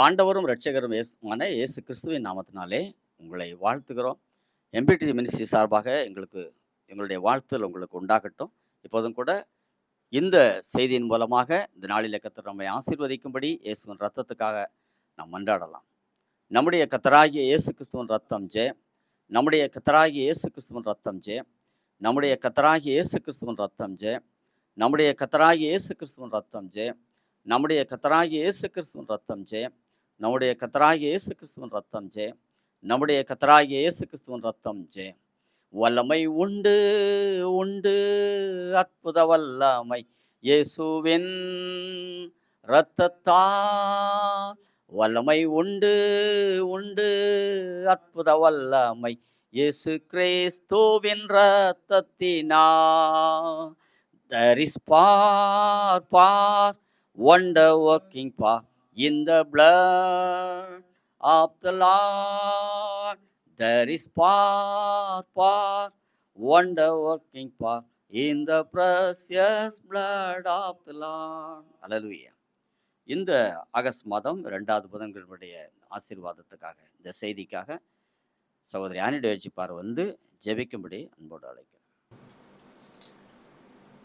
ஆண்டவரும் இரட்சகரும் இயேசு கிறிஸ்துவின் நாமத்தினாலே உங்களை வாழ்த்துகிறோம். எம்பிடி மினிஸ்ட்ரி சார்பாக எங்களுடைய வாழ்த்துதல் உங்களுக்கு உண்டாகட்டும். இப்போதும் கூட இந்த செய்தியின் மூலமாக இந்த நாளிலே கர்த்தர் நம்மை ஆசீர்வதிக்கும்படி இயேசுவின் ரத்தத்துக்காக நாம் மன்றாடலாம். நம்முடைய கர்த்தராகிய இயேசு கிறிஸ்துவின் ரத்தம் ஜெயம். நம்முடைய கர்த்தராகிய இயேசு கிறிஸ்துவின் ரத்தம் ஜெயம். நம்முடைய கர்த்தராகிய இயேசு கிறிஸ்துவின் ரத்தம் ஜெயம். நம்முடைய கர்த்தராகிய இயேசு கிறிஸ்துவின் ரத்தம் ஜெயம். நம்முடைய கர்த்தராகிய இயேசு கிறிஸ்துவின் ரத்தம் ஜெயம். நம்முடைய கர்த்தராகிய இயேசு கிறிஸ்துவின் ரத்தம் ஜெயம். நம்முடைய கர்த்தராகிய இயேசு கிறிஸ்துவின் ரத்தம் ஜெயம். வல்லமை உண்டு உண்டு அற்புத வல்லமை இயேசுவின் இரத்தத்தால். வல்லமை உண்டு உண்டு அற்புத வல்லமை இயேசு கிறிஸ்துவின் இரத்தத்தினால். There is power, wonder working power in the blood of the Lord. There is power, wonder working power in the precious blood of the Lord. Hallelujah. இந்த ஆகஸ்ட் மாதம் 2வது புதன்கிழமையுடைய ஆசீர்வாதத்துக்காக, இந்த செய்திக்காக சகோதரி ஆனி டேவிட்பார் வந்து ஜெபிக்கும்படி அன்போடு அழைக்கிறேன்.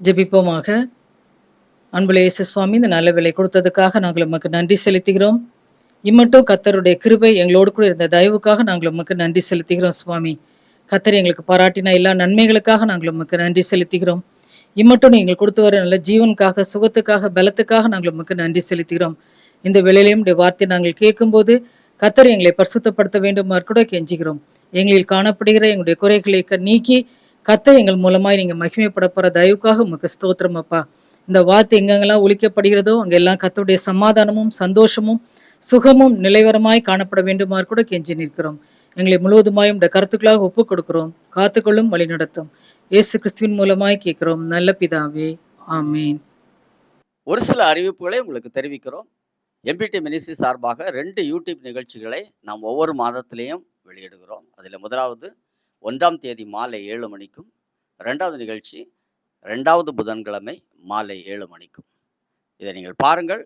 ஜெபிப்போமாக. அன்புள்ள இயேசு சுவாமி, இந்த நல்ல வேலை கொடுத்ததுக்காக நாங்கள் உமக்கு நன்றி செலுத்துகிறோம். இம்மட்டும் கர்த்தருடைய கிருபை எங்களோடு கூட இருந்த தயவுக்காக நாங்கள் உமக்கு நன்றி செலுத்துகிறோம் சுவாமி. கர்த்தர் எங்களுக்கு பாராட்டின எல்லா நன்மைகளுக்காக நாங்கள் உமக்கு நன்றி செலுத்துகிறோம். இம்மட்டும் நீங்கள் கொடுத்து வர நல்ல ஜீவனுக்காக, சுகத்துக்காக, பலத்துக்காக நாங்கள் உமக்கு நன்றி செலுத்துகிறோம். இந்த வேளையிலும் உடைய வார்த்தை நாங்கள் கேட்கும்போது கர்த்தர் எங்களை பரிசுத்தப்படுத்த வேண்டுமாறு கூட கெஞ்சுகிறோம். எங்களில் காணப்படுகிற எங்களுடைய குறைகளை நீக்கி கர்த்தர் எங்கள் மூலமாய் நீங்கள் மகிமைப்பட போகிற தயவுக்காக உமக்கு ஸ்தோத்திரம் அப்பா. இந்த வார்த்தை எங்கெங்கெல்லாம் ஒலிக்கப்படுகிறதோ அங்கெல்லாம் கர்த்தருடைய சமாதானமும் சந்தோஷமும் சுகமும் நிலைவரமாய் காணப்பட வேண்டுமாறு கூட கெஞ்சி நிற்கிறோம். எங்களை முழுவதுமாயும் இந்த கருத்துக்களாக ஒப்புக் கொடுக்கிறோம். காத்துக்கொள்ளும், வழி நடத்தும். இயேசு கிறிஸ்துவின் மூலமாய் கேட்கிறோம் நல்ல பிதாவே, ஆமேன். ஒரு சில அறிவிப்புகளை உங்களுக்கு தெரிவிக்கிறோம். எம்பிடி மினிஸ்ட்ரி சார்பாக 2 யூடியூப் நிகழ்ச்சிகளை நாம் ஒவ்வொரு மாதத்திலையும் வெளியிடுகிறோம். அதில் முதலாவது 1ஆம் தேதி மாலை 7 மணிக்கும், 2வது நிகழ்ச்சி 2வது புதன்கிழமை மாலை 7 மணிக்கும். இதை நீங்கள் பாருங்கள்.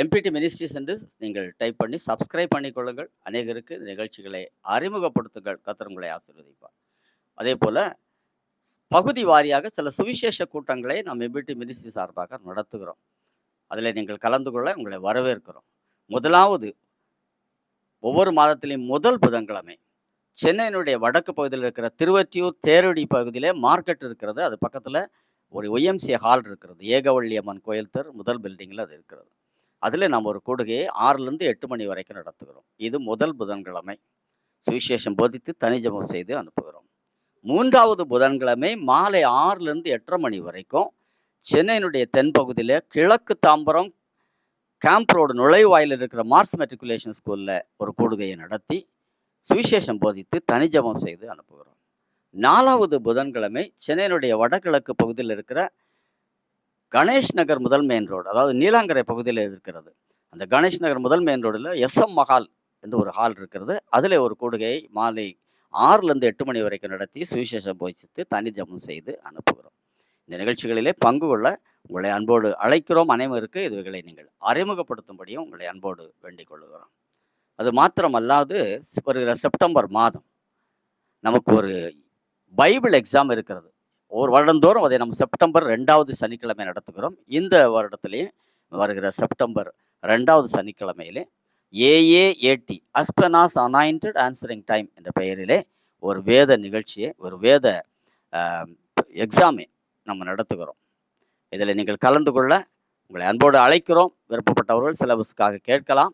எம்பிடி மினிஸ்ட்ரிஸ் என்று நீங்கள் டைப் பண்ணி சப்ஸ்கிரைப் பண்ணிக்கொள்ளுங்கள். அநேகருக்கு இந்த நிகழ்ச்சிகளை அறிமுகப்படுத்துங்கள். கர்த்தர் உங்களை ஆசீர்வதிப்பார். அதே போல் பகுதி வாரியாக சில சுவிசேஷ கூட்டங்களை நாம் எம்பிடி மினிஸ்ட்ரி சார்பாக நடத்துகிறோம். அதில் நீங்கள் கலந்து கொள்ள உங்களை வரவேற்கிறோம். முதலாவது ஒவ்வொரு மாதத்திலையும் முதல் புதன்கிழமை சென்னையினுடைய வடக்கு பகுதியில் இருக்கிற திருவற்றியூர் தேரடி பகுதியிலே மார்க்கெட் இருக்கிறது. அது பக்கத்தில் ஒரு ஒய்எம்சிஏ ஹால் இருக்கிறது. ஏகவள்ளி அம்மன் கோயில் தெரு முதல் பில்டிங்கில் அது இருக்கிறது. அதில் நாம் ஒரு கூடுகையை 6லேருந்து 8 மணி வரைக்கும் நடத்துகிறோம். இது முதல் புதன்கிழமை சுவிசேஷம் போதித்து தனிஜபம் செய்து அனுப்புகிறோம். 3வது புதன்கிழமை மாலை 6லேருந்து 8:30 மணி வரைக்கும் சென்னையினுடைய தென்பகுதியில் கிழக்கு தாம்பரம் கேம்ப் ரோடு நுழைவாயில் இருக்கிற மார்ஸ் மெட்ரிகுலேஷன் ஸ்கூலில் ஒரு கூடுகையை நடத்தி சுவிசேஷம் போதித்து தனிஜபம் செய்து அனுப்புகிறோம். 4வது புதன்கிழமை சென்னையினுடைய வடகிழக்கு பகுதியில் இருக்கிற கணேஷ் நகர் முதல் மெயின் ரோடு, அதாவது நீலாங்கரை பகுதியில் இருக்கிறது. அந்த கணேஷ் நகர் முதல் மெயின் ரோடில் SM மஹால் என்று ஒரு ஹால் இருக்கிறது. அதில் ஒரு கூடுகையை மாலை 6லேருந்து 8 மணி வரைக்கும் நடத்தி சுவிசேஷம் போதித்து தனிஜபம் செய்து அனுப்புகிறோம். இந்த நிகழ்ச்சிகளிலே பங்கு கொள்ள உங்களை அன்போடு அழைக்கிறோம். அனைவருக்கு இதுகளை நீங்கள் அறிமுகப்படுத்தும்படியும் உங்களை அன்போடு வேண்டிக் கொள்ளுகிறோம். அது மாத்திரமல்லாது வருகிற செப்டம்பர் மாதம் நமக்கு ஒரு பைபிள் எக்ஸாம் இருக்கிறது. ஒரு வருடந்தோறும் அதை நம்ம செப்டம்பர் 2வது சனிக்கிழமை நடத்துகிறோம். இந்த வருடத்திலேயே வருகிற செப்டம்பர் 2வது சனிக்கிழமையிலே AAAT அஸ்பனாஸ் அனாயிண்டட் ஆன்சரிங் டைம் என்ற பெயரிலே ஒரு வேத நிகழ்ச்சியை, ஒரு வேத எக்ஸாமை நம்ம நடத்துகிறோம். இதில் நீங்கள் கலந்து கொள்ள உங்களை அன்போடு அழைக்கிறோம். விருப்பப்பட்டவர்கள் சிலபஸுக்காக கேட்கலாம்.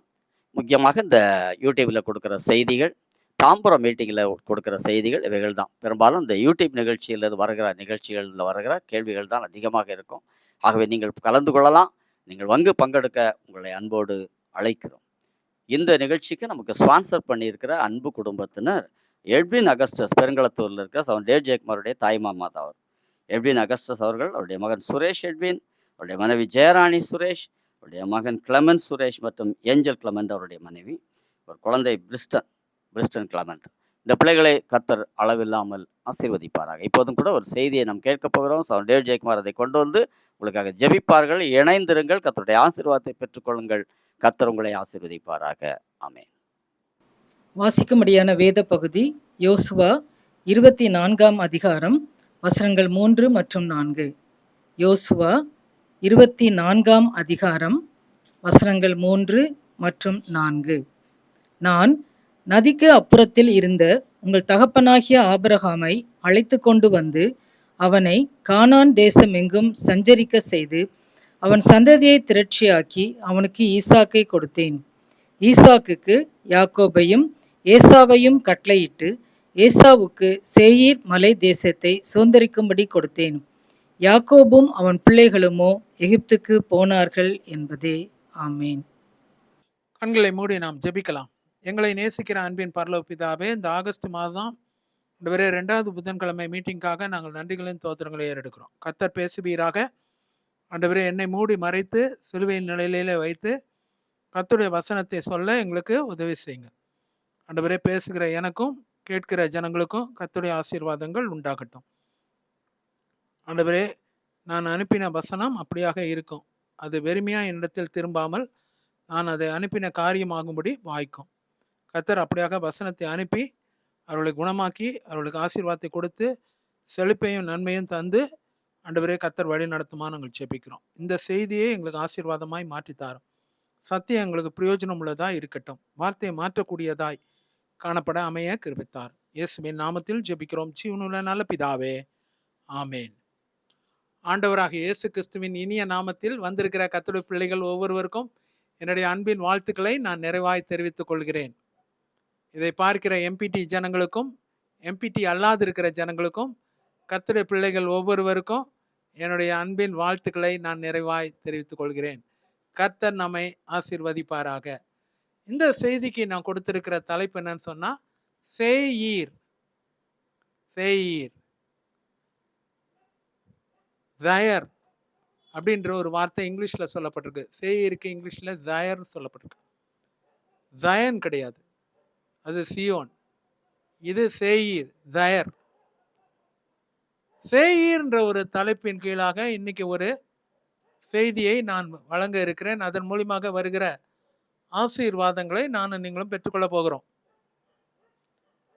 முக்கியமாக இந்த யூடியூப்பில் கொடுக்குற செய்திகள், தாம்பரம் மீட்டிங்கில் கொடுக்குற செய்திகள் இவைகள் தான். பெரும்பாலும் இந்த யூடியூப் நிகழ்ச்சியில் நிகழ்ச்சிகளில் வருகிற கேள்விகள் தான் அதிகமாக இருக்கும். ஆகவே நீங்கள் கலந்து கொள்ளலாம். நீங்கள் பங்கெடுக்க உங்களை அன்போடு அழைக்கிறோம். இந்த நிகழ்ச்சிக்கு நமக்கு ஸ்பான்சர் பண்ணியிருக்கிற அன்பு குடும்பத்தினர் எட்வின் அகஸ்டஸ், பெருங்களத்தூரில் இருக்கிற சவுண்ட் டேவ் ஜெயக்குமாருடைய தாய்மாமா தான் அவர். எட்வின் அகஸ்டஸ் அவர்கள், அவருடைய மகன் சுரேஷ் எட்வின், அவருடைய மனைவி ஜெயராணி சுரேஷ், அவருடைய மகன் கிளமெண்ட் சுரேஷ் மற்றும் ஏஞ்சல் கிளமெண்ட் அவருடைய மனைவி, ஒரு குழந்தை பிரிஸ்டன் கிளமெண்ட். இந்த பிள்ளைகளை கர்த்தர் அளவில்லாமல் ஆசீர்வதிப்பாராக. இப்போதும் கூட ஒரு செய்தியை நாம் கேட்கப் போகிறோம். சகோதரர் டேவிட் ஜெயக்குமார் அதை கொண்டு வந்து உங்களுக்காக ஜெபிப்பார்கள். இணைந்திருங்கள். கர்த்தருடைய ஆசீர்வாதத்தை பெற்றுக்கொள்ளுங்கள். கர்த்தர் உங்களை ஆசீர்வதிப்பாராக. ஆமென். வாசிக்கும்படியான வேத பகுதி யோசுவா 24ஆம் அதிகாரம் வசனங்கள் 3 மற்றும் 4. யோசுவா 24ஆம் அதிகாரம் வசனங்கள் 3 மற்றும் 4. நான் நதிக்கு அப்புறத்தில் இருந்த உங்கள் தகப்பனாகிய ஆபிரகாமை அழைத்து கொண்டு வந்து அவனை கானான் தேசம் எங்கும் சஞ்சரிக்க செய்து அவன் சந்ததியை திரட்சியாக்கி அவனுக்கு ஈசாக்கை கொடுத்தேன். ஈசாக்குக்கு யாக்கோபையும் ஏசாவையும் கட்டளையிட்டு ஏசாவுக்கு சேயீர் மலை தேசத்தை சுதந்தரிக்கும்படி கொடுத்தேன். யாக்கோபும் அவன் பிள்ளைகளுமோ எகிப்துக்கு போனார்கள் என்பதே. ஆமேன். கண்களை மூடி நாம் ஜெபிக்கலாம். எங்களை நேசிக்கிற அன்பின் பரலோக பிதாவே, இந்த ஆகஸ்ட் மாதம் வேற 2வது புதன்கிழமை மீட்டிங்காக நாங்கள் நன்றிகளின் தோத்திரங்களை ஏறெடுக்கிறோம். கர்த்தர் பேசுவீராக. ஆண்டவரே, என்னை மூடி மறைத்து சிலுவையின் நிலையிலே வைத்து கர்த்தருடைய வசனத்தை சொல்ல எங்களுக்கு உதவி செய்யுங்க. ஆண்டவரே, பேசுகிற எனக்கும் கேட்கிற ஜனங்களுக்கும் கர்த்தருடைய ஆசீர்வாதங்கள் உண்டாகட்டும். ஆண்டவரே, நான் அனுப்பின வசனம் அப்படியாக இருக்கும். அது வெறுமையா என்னிடத்தில் திரும்பாமல் நான் அதை அனுப்பின காரியமாகும்படி வாய்க்கும். கர்த்தர் அப்படியாக வசனத்தை அனுப்பி அவர்களை குணமாக்கி அவர்களுக்கு ஆசீர்வாதத்தை கொடுத்து செழிப்பையும் நன்மையும் தந்து ஆண்டவரே கர்த்தர் வழி நடத்துமா நாங்கள் ஜெபிக்கிறோம். இந்த செய்தியை எங்களுக்கு ஆசீர்வாதமாய் மாற்றித்தாரும். சத்தியம் எங்களுக்கு பிரயோஜனம் உள்ளதாய் இருக்கட்டும். வார்த்தையை மாற்றக்கூடியதாய் காணப்பட அமைய கிருபித்தார். இயேசுவின் நாமத்தில் ஜெபிக்கிறோம் ஜீவனுள்ள நல்ல பிதாவே. ஆமேன். ஆண்டவராக இயேசு கிறிஸ்துவின் இனிய நாமத்தில் வந்திருக்கிற கர்த்தருடைய பிள்ளைகள் ஒவ்வொருவருக்கும் என்னுடைய அன்பின் வாழ்த்துக்களை நான் நிறைவாய் தெரிவித்துக் கொள்கிறேன். இதை பார்க்கிற எம்பிடி ஜனங்களுக்கும் எம்பிடி அல்லாது இருக்கிற ஜனங்களுக்கும் கர்த்தருடைய பிள்ளைகள் ஒவ்வொருவருக்கும் என்னுடைய அன்பின் வாழ்த்துக்களை நான் நிறைவாய் தெரிவித்துக் கொள்கிறேன். கர்த்தர் நம்மை ஆசீர்வதிப்பாராக. இந்த செய்திக்கு நான் கொடுத்திருக்கிற தலைப்பு என்னன்னு சொன்னா, சேயீர். சேயீர், ஜயர் அப்படின்ற ஒரு வார்த்தை இங்கிலீஷ்ல சொல்லப்பட்டிருக்கு. சேயீருக்கு இங்கிலீஷ்ல ஜயர் சொல்லப்பட்டிருக்கு. ஜயன் கிடையாது, அது சியோன். இது சேயீர், ஜயர். சேயீர்ன்ற ஒரு தலைப்பின் கீழாக இன்னைக்கு ஒரு செய்தியை நான் வழங்க இருக்கிறேன். அதன் மூலியமாக வருகிற ஆசீர்வாதங்களை நானும் நீங்களும் பெற்றுக்கொள்ள போகிறோம்.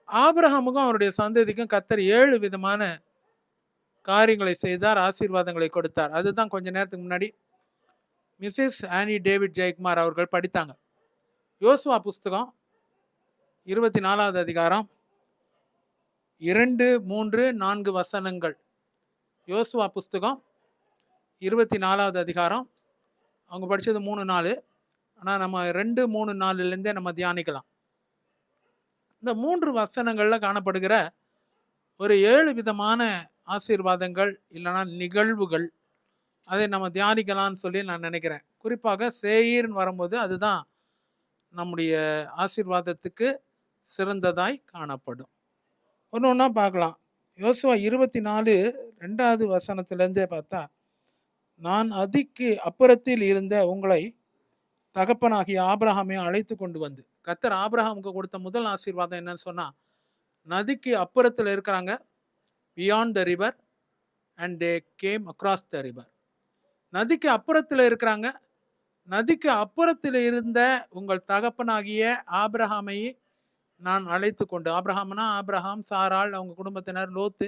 ஆபிரகாமுக்கும் அவருடைய சந்ததிக்கும் கர்த்தர் 7 விதமான காரியங்களை செய்தார், ஆசீர்வாதங்களை கொடுத்தார். அதுதான் கொஞ்ச நேரத்துக்கு முன்னாடி மிஸ்ஸஸ் ஆனி டேவிட் ஜெயக்குமார் அவர்கள் படித்தாங்க. யோசுவா புஸ்தகம் 24வது அதிகாரம் 2, 3, 4 வசனங்கள். யோசுவா புஸ்தகம் 24வது அதிகாரம். அவங்க படித்தது 3, 4. ஆனால் நம்ம 2, 3, 4லேருந்தே நம்ம தியானிக்கலாம். இந்த 3 வசனங்களில் காணப்படுகிற ஒரு 7 விதமான ஆசீர்வாதங்கள் இல்லைன்னா நிகழ்வுகள், அதை நம்ம தியானிக்கலாம்னு சொல்லி நான் நினைக்கிறேன். குறிப்பாக சேயீர்னு வரும்போது அதுதான் நம்முடைய ஆசீர்வாதத்துக்கு சிறந்ததாய் காணப்படும். ஒன்று ஒன்றா பார்க்கலாம். யோசுவா 24 2வது வசனத்திலேருந்தே பார்த்தா, நான் நதிக்கு அப்புறத்தில் இருந்த உங்களை தகப்பனாகிய ஆபிரகாமை அழைத்து கொண்டு வந்து. கர்த்தர் ஆபிரகாமுக்கு கொடுத்த முதல் ஆசீர்வாதம் என்னன்னு சொன்னா, நதிக்கு அப்புறத்தில் இருக்கிறாங்க, beyond the river and they came across the river. நதிக்கு அப்புறத்தில் இருக்கிறாங்க. நதிக்கு அப்புறத்தில் இருந்த உங்கள் தகப்பனாகிய ஆபிரகாமை நான் அழைத்து கொண்டு. ஆபிரகாம்னா ஆபிரகாம், சாராள், அவங்க குடும்பத்தினர், லோத்து,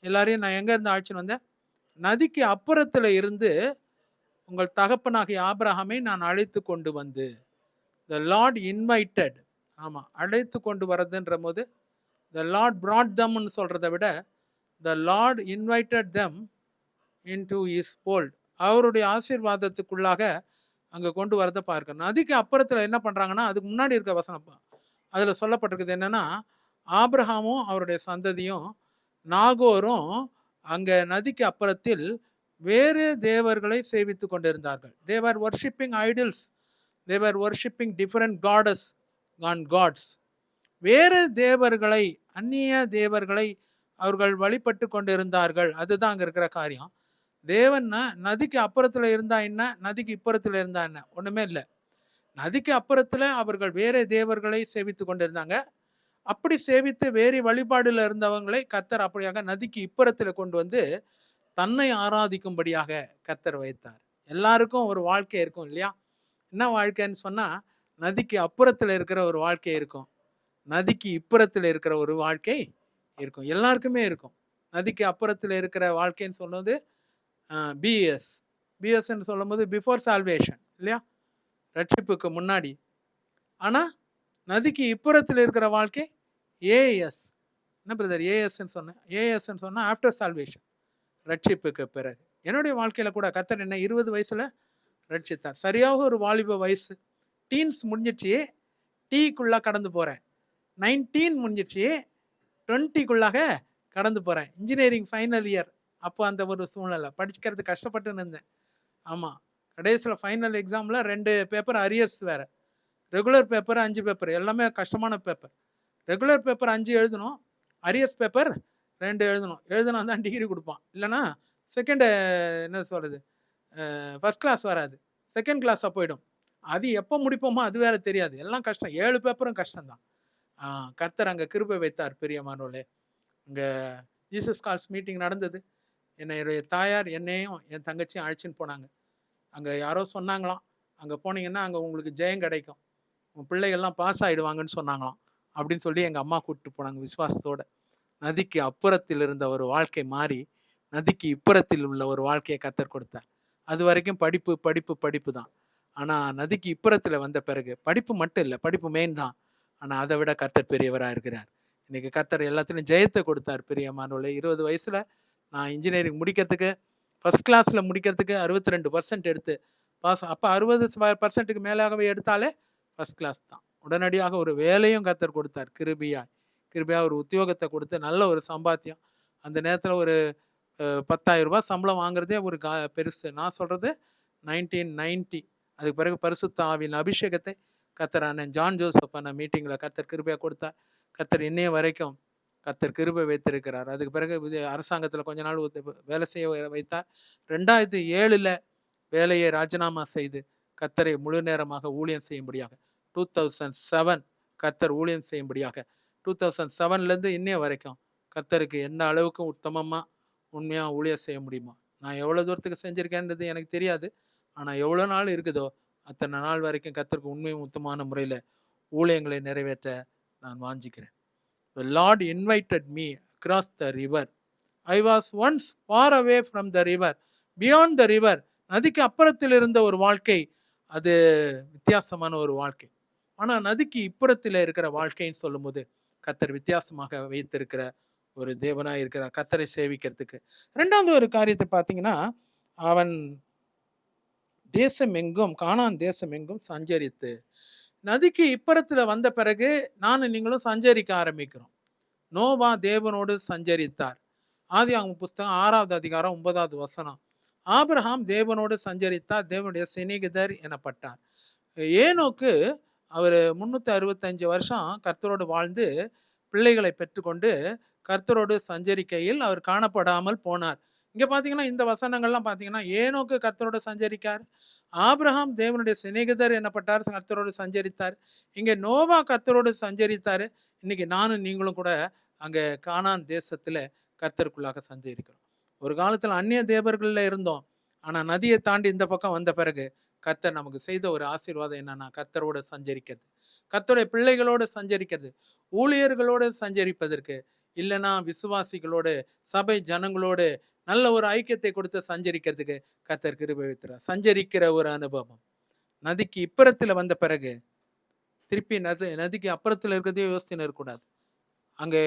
எல்லாரையும் நான் எங்கேருந்து அழைச்சின்னு வந்தேன்? நதிக்கு அப்புறத்தில் இருந்து உங்கள் தகப்பனாகிய ஆபிரகாமை நான் அழைத்து கொண்டு வந்து. த லார்ட் இன்வைட்டட். ஆமாம், அழைத்து கொண்டு வரதுன்ற போது த லார்ட் brought themன்னு சொல்கிறத விட the Lord invited them into his fold. அவருடைய ஆசீர்வாதத்துக்குள்ளாக அங்கே கொண்டு வரதை பார்க்க. நதிக்கு அப்புறத்தில் என்ன பண்ணுறாங்கன்னா, அதுக்கு முன்னாடி இருக்க வசனம் அதில் சொல்லப்பட்டிருக்குது என்னென்னா, ஆபிரகாமும் அவருடைய சந்ததியும் நாகோரும் அங்கே நதிக்கு அப்புறத்தில் வேறு தேவர்களை சேவித்து கொண்டிருந்தார்கள். They were worshipping idols. They were worshipping different goddess and gods. வேறு தேவர்களை, அந்நிய தேவர்களை அவர்கள் வழிபட்டு கொண்டிருந்தார்கள். அதுதான் அங்கே இருக்கிற காரியம். தேவன்னா நதிக்கு அப்புறத்தில் இருந்தா என்ன, நதிக்கு இப்புறத்தில் இருந்தா என்ன? ஒன்றுமே இல்லை. நதிக்கு அப்புறத்தில் அவர்கள் வேறு தேவர்களை சேவித்து கொண்டிருந்தாங்க. அப்படி சேவித்து வேறு வழிபாடுல இருந்தவங்களை கர்த்தர் அப்படியாக நதிக்கு இப்புறத்துல கொண்டு வந்து தன்னை ஆராதிக்கும்படியாக கர்த்தர் வைத்தார். எல்லாருக்கும் ஒரு வாழ்க்கை இருக்கும் இல்லையா? என்ன வாழ்க்கைன்னு சொன்னா, நதிக்கு அப்புறத்துல இருக்கிற ஒரு வாழ்க்கை இருக்கும். நதிக்கு இப்புறத்துல இருக்கிற ஒரு வாழ்க்கை இருக்கும். எல்லாருக்குமே இருக்கும். நதிக்கு அப்புறத்துல இருக்கிற வாழ்க்கைன்னு சொன்னது பிஎஸ். பிஎஸ்ன்னு சொல்லும்போது பிஃபோர் சால்வேஷன் இல்லையா? ரட்சிப்புக்கு முன்னாடி. ஆனா நதிக்கு இப்புறத்துல இருக்கிற வாழ்க்கை ஏஎஸ். என்ன பிரதர் ஏஎஸ்ன்னு சொன்னேன்? ஏஎஸ்ன்னு சொன்னா ஆஃப்டர் சால்வேஷன், ரட்சிப்புக்கு பிறகு. என்னுடைய வாழ்க்கையில கூட கர்த்தர் என்ன 20 வயசுல ரட்சித்தார். சரியாக ஒரு வாலிப வயசு, டீன்ஸ் முடிஞ்சிடுச்சு, டீக்குள்ள கடந்து போறேன். 19 முடிஞ்சிடுச்சு, 20க்குள்ளாக கடந்து போறேன். Engineering final year. அப்போ அந்த ஒரு சூழ்நிலை படிக்கிறது கஷ்டப்பட்டுன்னு இருந்தேன். ஆமா, கடைசியில் ஃபைனல் எக்ஸாமில் 2 பேப்பர் அரியர்ஸ் வேற. ரெகுலர் பேப்பர் 5 பேப்பர், எல்லாமே கஷ்டமான பேப்பர். ரெகுலர் பேப்பர் 5 எழுதணும், அரியர்ஸ் பேப்பர் 2 எழுதணும். எழுதுனா தான் டிகிரி கொடுப்பான், இல்லைன்னா செகண்ட் என்ன சொல்கிறது ஃபர்ஸ்ட் கிளாஸ் வராது, செகண்ட் கிளாஸாக போயிடும். அது எப்போ முடிப்போமோ அது வேற தெரியாது. எல்லாம் கஷ்டம், 7 பேப்பரும் கஷ்டம்தான். கர்த்தர் அங்கே கிருபை வைத்தார். பிரியமானவர்களே, இங்கே ஜீசஸ் கால்ஸ் மீட்டிங் நடந்தது. என்னுடைய தாயார் என்னையும் என் தங்கச்சியும் அழைச்சின்னு போனாங்க. அங்கே யாரோ சொன்னாங்களாம், அங்கே போனீங்கன்னா அங்கே உங்களுக்கு ஜெயம் கிடைக்கும், உங்கள் பிள்ளைகள்லாம் பாஸ் ஆகிடுவாங்கன்னு சொன்னாங்களாம். அப்படின்னு சொல்லி எங்கள் அம்மா கூப்பிட்டு போனாங்க விசுவாசத்தோட. நதிக்கு அப்புறத்தில் இருந்த ஒரு வாழ்க்கை மாறி நதிக்கு இப்புறத்தில் உள்ள ஒரு வாழ்க்கையை கர்த்தர் கொடுத்தார். அது வரைக்கும் படிப்பு படிப்பு படிப்பு தான். ஆனால் நதிக்கு இப்புறத்தில் வந்த பிறகு படிப்பு மட்டும் இல்லை, படிப்பு மெயின் தான். ஆனால் அதை விட கர்த்தர் பெரியவராக இருக்கிறார். இன்னைக்கு கர்த்தர் எல்லாத்துலையும் ஜெயத்தை கொடுத்தார். பிரியமானவர்களே, 20 வயசில் நான் இன்ஜினியரிங் முடிக்கிறதுக்கு, ஃபர்ஸ்ட் கிளாஸில் முடிக்கிறதுக்கு 62% எடுத்து பாஸ். அப்போ 60% மேலாகவே எடுத்தாலே ஃபர்ஸ்ட் கிளாஸ் தான். உடனடியாக ஒரு வேலையும் கர்த்தர் கொடுத்தார். கிருபியா ஒரு உத்தியோகத்தை கொடுத்து நல்ல ஒரு சம்பாத்தியம். அந்த நேரத்தில் ஒரு 10,000 ரூபாய் சம்பளம் வாங்குறதே ஒரு பெருசு. நான் சொல்கிறது 1990. அதுக்கு பிறகு பரிசுத்த ஆவியின் அபிஷேகத்தை கர்த்தர் அண்ணன் ஜான் ஜோசப் அண்ணன் மீட்டிங்கில் கர்த்தர் கிருபையாக கொடுத்தார். கர்த்தர் இன்னைய வரைக்கும் கர்த்தர் கிருபை வைத்திருக்கிறார். அதுக்கு பிறகு அரசாங்கத்தில் கொஞ்ச நாள் வேலை செய்ய வைத்தார். 2007 வேலையை ராஜினாமா செய்து கர்த்தரை முழு நேரமாக ஊழியம் செய்யும்படியாக 2007 கர்த்தர் ஊழியம் செய்யும்படியாக 2007 இன்னைய வரைக்கும் கர்த்தருக்கு எந்த அளவுக்கு உத்தமமாக உண்மையாக ஊழியம் செய்ய முடியுமோ. நான் எவ்வளோ தூரத்துக்கு செஞ்சுருக்கேன்றது எனக்கு தெரியாது. ஆனால் எவ்வளோ நாள் இருக்குதோ அத்தனை நாள் வரைக்கும் கர்த்தருக்கு உண்மையும் உத்தமமான முறையில் ஊழியங்களை நிறைவேற்ற நான் வாஞ்சிக்கிறேன். The Lord invited me across the river. I was once far away from the river. Beyond the river. நதிக்கு அப்புறத்தில் இருந்த ஒரு வாழ்க்கை, அது வித்தியாசமான ஒரு வாழ்க்கை. ஆனால் நதிக்கு இப்புறத்தில் இருக்கிற வாழ்க்கைன்னு சொல்லும்போது கர்த்தர் வித்தியாசமாக வைத்திருக்கிற ஒரு தேவனாக இருக்கிறார் கர்த்தரை சேவிக்கிறதுக்கு. 2வது ஒரு காரியத்தை பார்த்தீங்கன்னா, அவன் தேசம் எங்கும், கானான் தேசம் எங்கும் சஞ்சரித்து, நதிக்கு இப்புறத்தில் வந்த பிறகு நானும் நீங்களும் சஞ்சரிக்க ஆரம்பிக்கிறோம். நோவா தேவனோடு சஞ்சரித்தார். ஆதியாகமம் புஸ்தகம் 6வது அதிகாரம் 9வது வசனம். ஆபிரகாம் தேவனோடு சஞ்சரித்தார், தேவனுடைய சிநேகிதர் எனப்பட்டார். ஏனோக்கு அவர் 365 வருஷம் கர்த்தரோடு வாழ்ந்து பிள்ளைகளை பெற்றுக்கொண்டு கர்த்தரோடு சஞ்சரிக்கையில் அவர் காணப்படாமல் போனார். இங்கே பார்த்தீங்கன்னா இந்த வசனங்கள்லாம் பார்த்தீங்கன்னா ஏனோக்கு கர்த்தரோடு சஞ்சரிக்கார், ஆபிரகாம் தேவனுடைய சிநேகிதர் எனப்பட்டார், கர்த்தரோடு சஞ்சரித்தார். இங்கே நோவா கர்த்தரோடு சஞ்சரித்தார். இன்னைக்கு நானும் நீங்களும் கூட அங்கே கானான் தேசத்தில் கர்த்தருக்குள்ளாக சஞ்சரிக்கிறோம். ஒரு காலத்தில் அந்நிய தேவர்களில் இருந்தோம். ஆனால் நதியை தாண்டி இந்த பக்கம் வந்த பிறகு கர்த்தர் நமக்கு செய்த ஒரு ஆசீர்வாதம் என்னன்னா, கர்த்தரோடு சஞ்சரிக்கிறது, கர்த்தருடைய பிள்ளைகளோடு சஞ்சரிக்கிறது, ஊழியர்களோடு சஞ்சரிப்பதற்கு, இல்லைன்னா விசுவாசிகளோடு சபை ஜனங்களோடு நல்ல ஒரு ஐக்கியத்தை கொடுத்து சஞ்சரிக்கிறதுக்கு கர்த்தர் கிருபை வைக்கிறார். சஞ்சரிக்கிற ஒரு அனுபவம். நதிக்கு இப்புறத்தில் வந்த பிறகு திருப்பி நதிக்கு அப்புறத்தில் இருக்கிறதே யோசிச்சுன்னு இருக்கக்கூடாது. அங்கே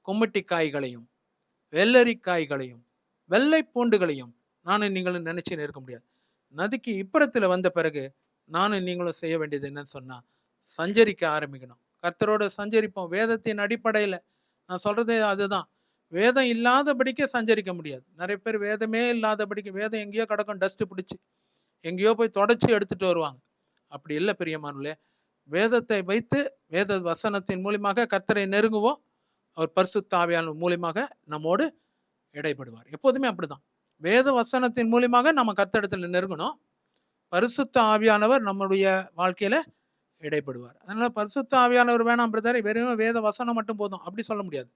கொம்மட்டி காய்களையும் வெள்ளரிக்காய்களையும் வெள்ளை பூண்டுகளையும் நானும் நீங்களும் நினைச்சுன்னு இருக்க முடியாது. நதிக்கு இப்புறத்தில் வந்த பிறகு நானும் நீங்களும் செய்ய வேண்டியது என்னன்னு சொன்னால், சஞ்சரிக்க ஆரம்பிக்கணும். கர்த்தரோட சஞ்சரிப்போம். வேதத்தின் அடிப்படையில் நான் சொல்கிறது அதுதான். வேதம் இல்லாதபடிக்க சஞ்சரிக்க முடியாது. நிறைய பேர் வேதமே இல்லாதபடிக்க, வேதம் எங்கேயோ கிடக்கும், டஸ்ட்டு பிடிச்சி எங்கேயோ போய் தொடச்சி எடுத்துகிட்டு வருவாங்க. அப்படி இல்லை பிரியமானவர்களே. வேதத்தை வைத்து வேத வசனத்தின் மூலியமாக கர்த்தரை நெருங்குவோம். அவர் பரிசுத்த ஆவியானவர் மூலியமாக நம்மோடு இடைப்படுவார். எப்போதுமே அப்படிதான். வேத வசனத்தின் மூலியமாக நம்ம கர்த்தரிடத்தில் நெருங்கணும். பரிசுத்த ஆவியானவர் நம்முடைய வாழ்க்கையில் இடைப்படுவார். அதனால பரிசுத்த ஆவியானவர் வேணாம் பிரதர், வெறும் வேத வசனம் மட்டும் போதும் அப்படி சொல்ல முடியாது.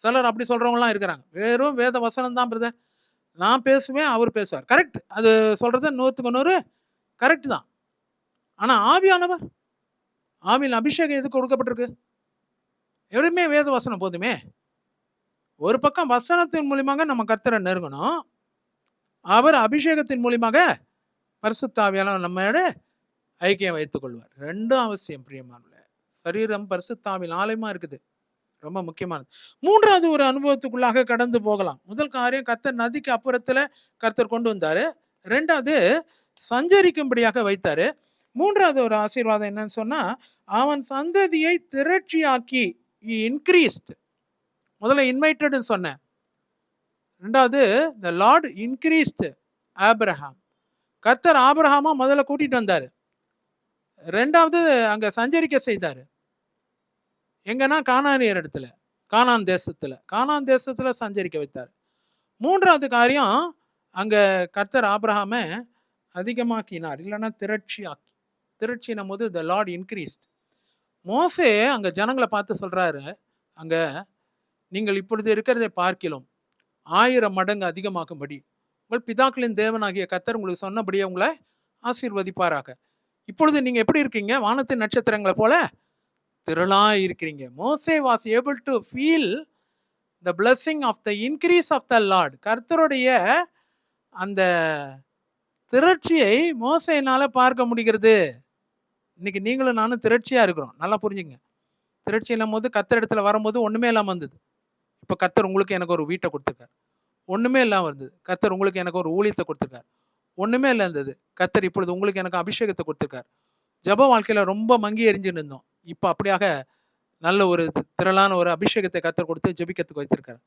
சிலர் அப்படி சொல்றவங்கலாம் இருக்கிறாங்க. வெறும் வேத வசனம் தான் பிரதர், நான் பேசுவேன், அவர் பேசுவார். கரெக்ட், அது சொல்றது 100க்கு 100 கரெக்ட் தான். ஆனா ஆவியானவர், ஆவியின் அபிஷேகம் எதுக்கு கொடுக்கப்பட்டிருக்கு? எவருமே வேத வசனம் போதுமே. ஒரு பக்கம் வசனத்தின் மூலியமாக நம்ம கர்த்தரை நெருங்கணும், அவர் அபிஷேகத்தின் மூலியமாக பரிசுத்த ஆவியானவர் நம்மோட ஐக்கியம் வைத்துக் கொள்வார். ரெண்டும் அவசியம் பிரியமானவர்களே. சரீரம் பரிசுத்த ஆவியின் ஆலயமா இருக்குது, ரொம்ப முக்கியமானது. மூன்றாவது ஒரு அனுபவத்துக்குள்ளாக கடந்து போகலாம். முதல் காரியம், கர்த்தர் நதிக்கு அப்புறத்துல கர்த்தர் கொண்டு வந்தாரு. ரெண்டாவது, சஞ்சரிக்கும்படியாக வைத்தாரு. மூன்றாவது ஒரு ஆசீர்வாதம் என்னன்னு சொன்னா, அவன் சந்ததியை திரட்சியாக்கி, இன்க்ரீஸ்ட். முதல்ல இன்வைட்டட்னு சொன்னேன். ரெண்டாவது, the Lord increased ஆபிரகாம். கர்த்தர் ஆபிரகாமா முதல்ல கூட்டிட்டு வந்தாரு. ரெண்டாவது, அங்க சஞ்சரிக்க செய்தாரு. எங்கன்னா கானானியர் இடத்துல, கானான் தேசத்துல சஞ்சரிக்க வைத்தார். மூன்றாவது காரியம், அங்க கர்த்தர் ஆபிரகாமை அதிகமாக்கினார், இல்லைன்னா திரட்சியாக்கி. திரட்சினும் போது த லார்ட் இன்க்ரீஸ்ட். மோசே அங்க ஜனங்களை பார்த்து சொல்றாரு, அங்க நீங்கள் இப்பொழுது இருக்கிறதை பார்க்கிலும் 1000 மடங்கு அதிகமாக்கும்படி உங்கள் பிதாக்களின் தேவனாகிய கர்த்தர் உங்களுக்கு சொன்னபடியே உங்களை ஆசீர்வதிப்பாராக. இப்பொழுது நீங்க எப்படி இருக்கீங்க? வானத்தின் நட்சத்திரங்களை போல திரளா இருக்கிறீங்க. Moses was able to feel the blessing of the increase of the Lord. கர்த்தருடைய அந்த திரட்சியை மோசேனால பார்க்க முடிகிறது. இன்னைக்கு நீங்களும் நானும் திரட்சியா இருக்கிறோம், நல்லா புரிஞ்சுங்க. திரட்சி இல்லாம போது கர்த்தர் இடத்துல வரும்போது ஒண்ணுமே இல்லாம வந்தது. இப்போ கர்த்தர் உங்களுக்கு எனக்கு ஒரு வீட்டை கொடுத்துருக்காரு, ஒண்ணுமே இல்லாம இருந்தது. கர்த்தர் உங்களுக்கு எனக்கு ஒரு ஊழியத்தை கொடுத்துருக்காரு, ஒண்ணுமே இல்லை இருந்தது. கர்த்தர் இப்பொழுது உங்களுக்கு எனக்கு அபிஷேகத்தை கொடுத்துருக்காரு. ஜப வாழ்க்கையில ரொம்ப மங்கி எரிஞ்சுன்னு இருந்தோம், இப்போ அப்படியாக நல்ல ஒரு திரளான ஒரு அபிஷேகத்தை கர்த்தர் கொடுத்து ஜெபிக்கிறதுக்கு வைத்திருக்காரு.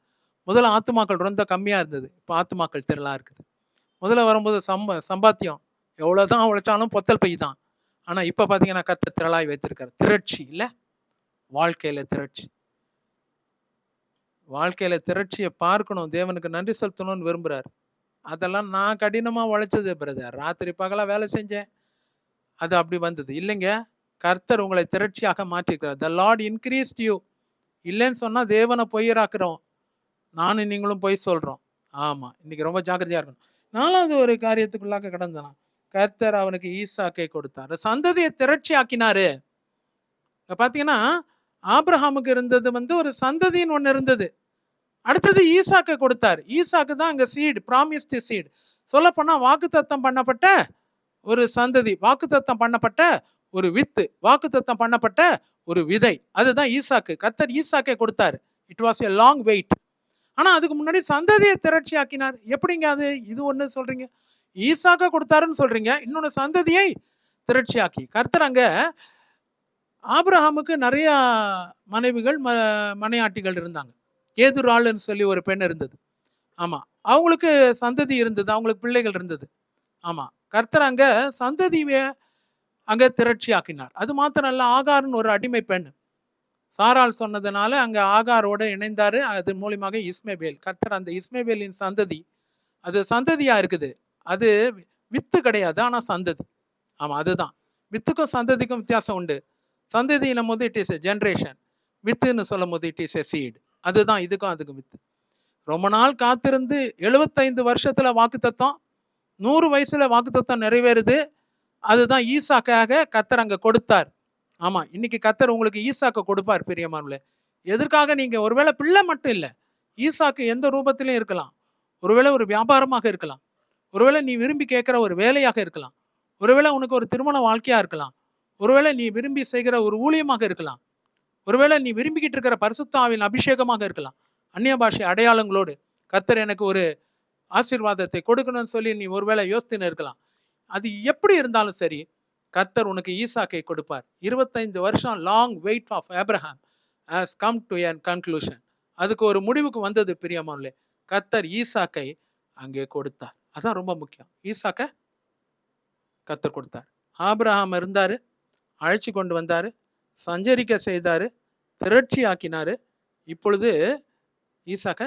முதல்ல ஆத்துமாக்கள் ரொம்ப கம்மியா இருந்தது, இப்போ ஆத்துமாக்கள் திரளா இருக்குது. முதல்ல வரும்போது சம்பாத்தியம் எவ்வளவுதான் உழைச்சாலும் பொத்தல் பை தான். ஆனா இப்ப பாத்தீங்கன்னா கர்த்தர் திரளாய் வைத்திருக்காரு. திரட்சி இல்ல, வாழ்க்கையில திரட்சி. வாழ்க்கையில திரட்சியை பார்க்கணும், தேவனுக்கு நன்றி செலுத்தணும்னு விரும்புறாரு. அதெல்லாம் நான் கடினமா உழைச்சது பிரதர், ராத்திரி பகலா வேலை செஞ்சேன், அது அப்படி வந்தது இல்லைங்க. கர்த்தர் உங்களை திரட்சியாக மாற்றிருக்கிறார். த லார்ட் இன்க்ரீஸ்ட் யூ. இல்லைன்னு சொன்னா தேவனை பொய்யராக்குறோம், நானும் நீங்களும் பொய் சொல்றோம். ஆமா, இன்னைக்கு ரொம்ப ஜாக்கிரதையா இருக்கணும். நாலாவது ஒரு காரியத்துக்குள்ளாக கடந்தனா, கர்த்தர் அவனுக்கு ஈசாக்கை கொடுத்தாரு, சந்ததியை திரட்சி ஆக்கினாரு. பாத்தீங்கன்னா ஆபிரகாமுக்கு இருந்தது ஒரு சந்ததின்னு ஒண்ணு இருந்தது. அடுத்தது ஈசாக்கை கொடுத்தார். ஈசாக்கு தான் அங்க சீடு, ப்ராமிஸ்டு சீடு. சொல்லப்போனா வாக்குத்தத்தம் பண்ணப்பட்ட ஒரு சந்ததி, வாக்குத்தத்தம் பண்ணப்பட்ட ஒரு வித்து, வாக்குத்தத்தம் பண்ணப்பட்ட ஒரு விதை, அதுதான் ஈசாக்கு. கர்த்தர் ஈசாக்கை கொடுத்தாரு. It was a long wait. ஆனா அதுக்கு முன்னாடி சந்ததியை திரட்சி ஆக்கினார். எப்படிங்க அது? இது ஒண்ணு சொல்றீங்க, ஈசாக்க கொடுத்தாருன்னு சொல்றீங்க, இன்னொன்னு சந்ததியை திரட்சி ஆக்கி. கர்த்தர் அங்க ஆபிரகாமுக்கு நிறைய மனைவிகள் மனையாட்டிகள் இருந்தாங்க. கேதுராள்னு சொல்லி ஒரு பெண் இருந்தது. ஆமா, அவங்களுக்கு சந்ததி இருந்தது, அவங்களுக்கு பிள்ளைகள் இருந்தது. ஆமா, கர்த்தர் அங்க சந்ததியை அங்க திரட்சி ஆக்கினார். அது மாத்திரம் அல்ல, ஆகார்னு ஒரு அடிமை பெண், சாராள் சொன்னதுனால அங்க ஆகாரோட இணைந்தாரு. அது மூலியமாக இஸ்மவேல். கர்த்தர் அந்த இஸ்மவேலின் சந்ததி, அது சந்ததியா இருக்குது, அது வித்து கிடையாது, ஆனா சந்ததி. ஆமா, அதுதான். வித்துக்கும் சந்ததிக்கும் வித்தியாசம் உண்டு. சந்ததினும் போது இட் இஸ் எ ஜென்ரேஷன், வித்துன்னு சொல்லும் போது இட் இஸ் எ சீடு. அதுதான் இதுக்கும் அதுக்கும் வித்து. ரொம்ப நாள் காத்திருந்து 75 வருஷத்துல வாக்குத்தத்தம், 100 வயசுல வாக்குத்தத்தம் நிறைவேறுது. அதுதான் ஈசாக்காக கர்த்தர் அங்க கொடுத்தார். ஆமா, இன்னைக்கு கர்த்தர் உங்களுக்கு ஈசாக்க கொடுப்பார் பிரியமானவர்களே. எதற்காக? நீங்க ஒருவேளை பிள்ளை மட்டும் இல்லை, ஈசாக்கு எந்த ரூபத்திலையும் இருக்கலாம். ஒருவேளை ஒரு வியாபாரமாக இருக்கலாம், ஒருவேளை நீ விரும்பி கேட்கிற ஒரு வேலையாக இருக்கலாம், ஒருவேளை உனக்கு ஒரு திருமண வாழ்க்கையா இருக்கலாம், ஒருவேளை நீ விரும்பி செய்கிற ஒரு ஊழியமாக இருக்கலாம், ஒருவேளை நீ விரும்பிக்கிட்டு இருக்கிற பரிசுத்த ஆவியின் அபிஷேகமாக இருக்கலாம். அந்நிய பாஷை அடையாளங்களோடு கர்த்தர் எனக்கு ஒரு ஆசீர்வாதத்தை கொடுக்கணும்னு சொல்லி நீ ஒருவேளை யோசித்துன்னு இருக்கலாம். அது எப்படி இருந்தாலும் சரி, கர்த்தர் உனக்கு ஈசாக்கை கொடுப்பார். 25 வருஷம் long wait of Abraham has come to an conclusion. அதுக்கு ஒரு முடிவுக்கு வந்தது பிரியமானவர்களே. கர்த்தர் ஈசாக்கை அங்கே கொடுத்தார். அதான் ரொம்ப முக்கியம். ஈசாக்க கர்த்தர் கொடுத்தார். ஆபிரகாம் இருந்தாரு, அழைச்சி கொண்டு வந்தாரு, சஞ்சரிக்க செய்தாரு, திரட்சி ஆக்கினாரு. இப்பொழுது ஈசாக்க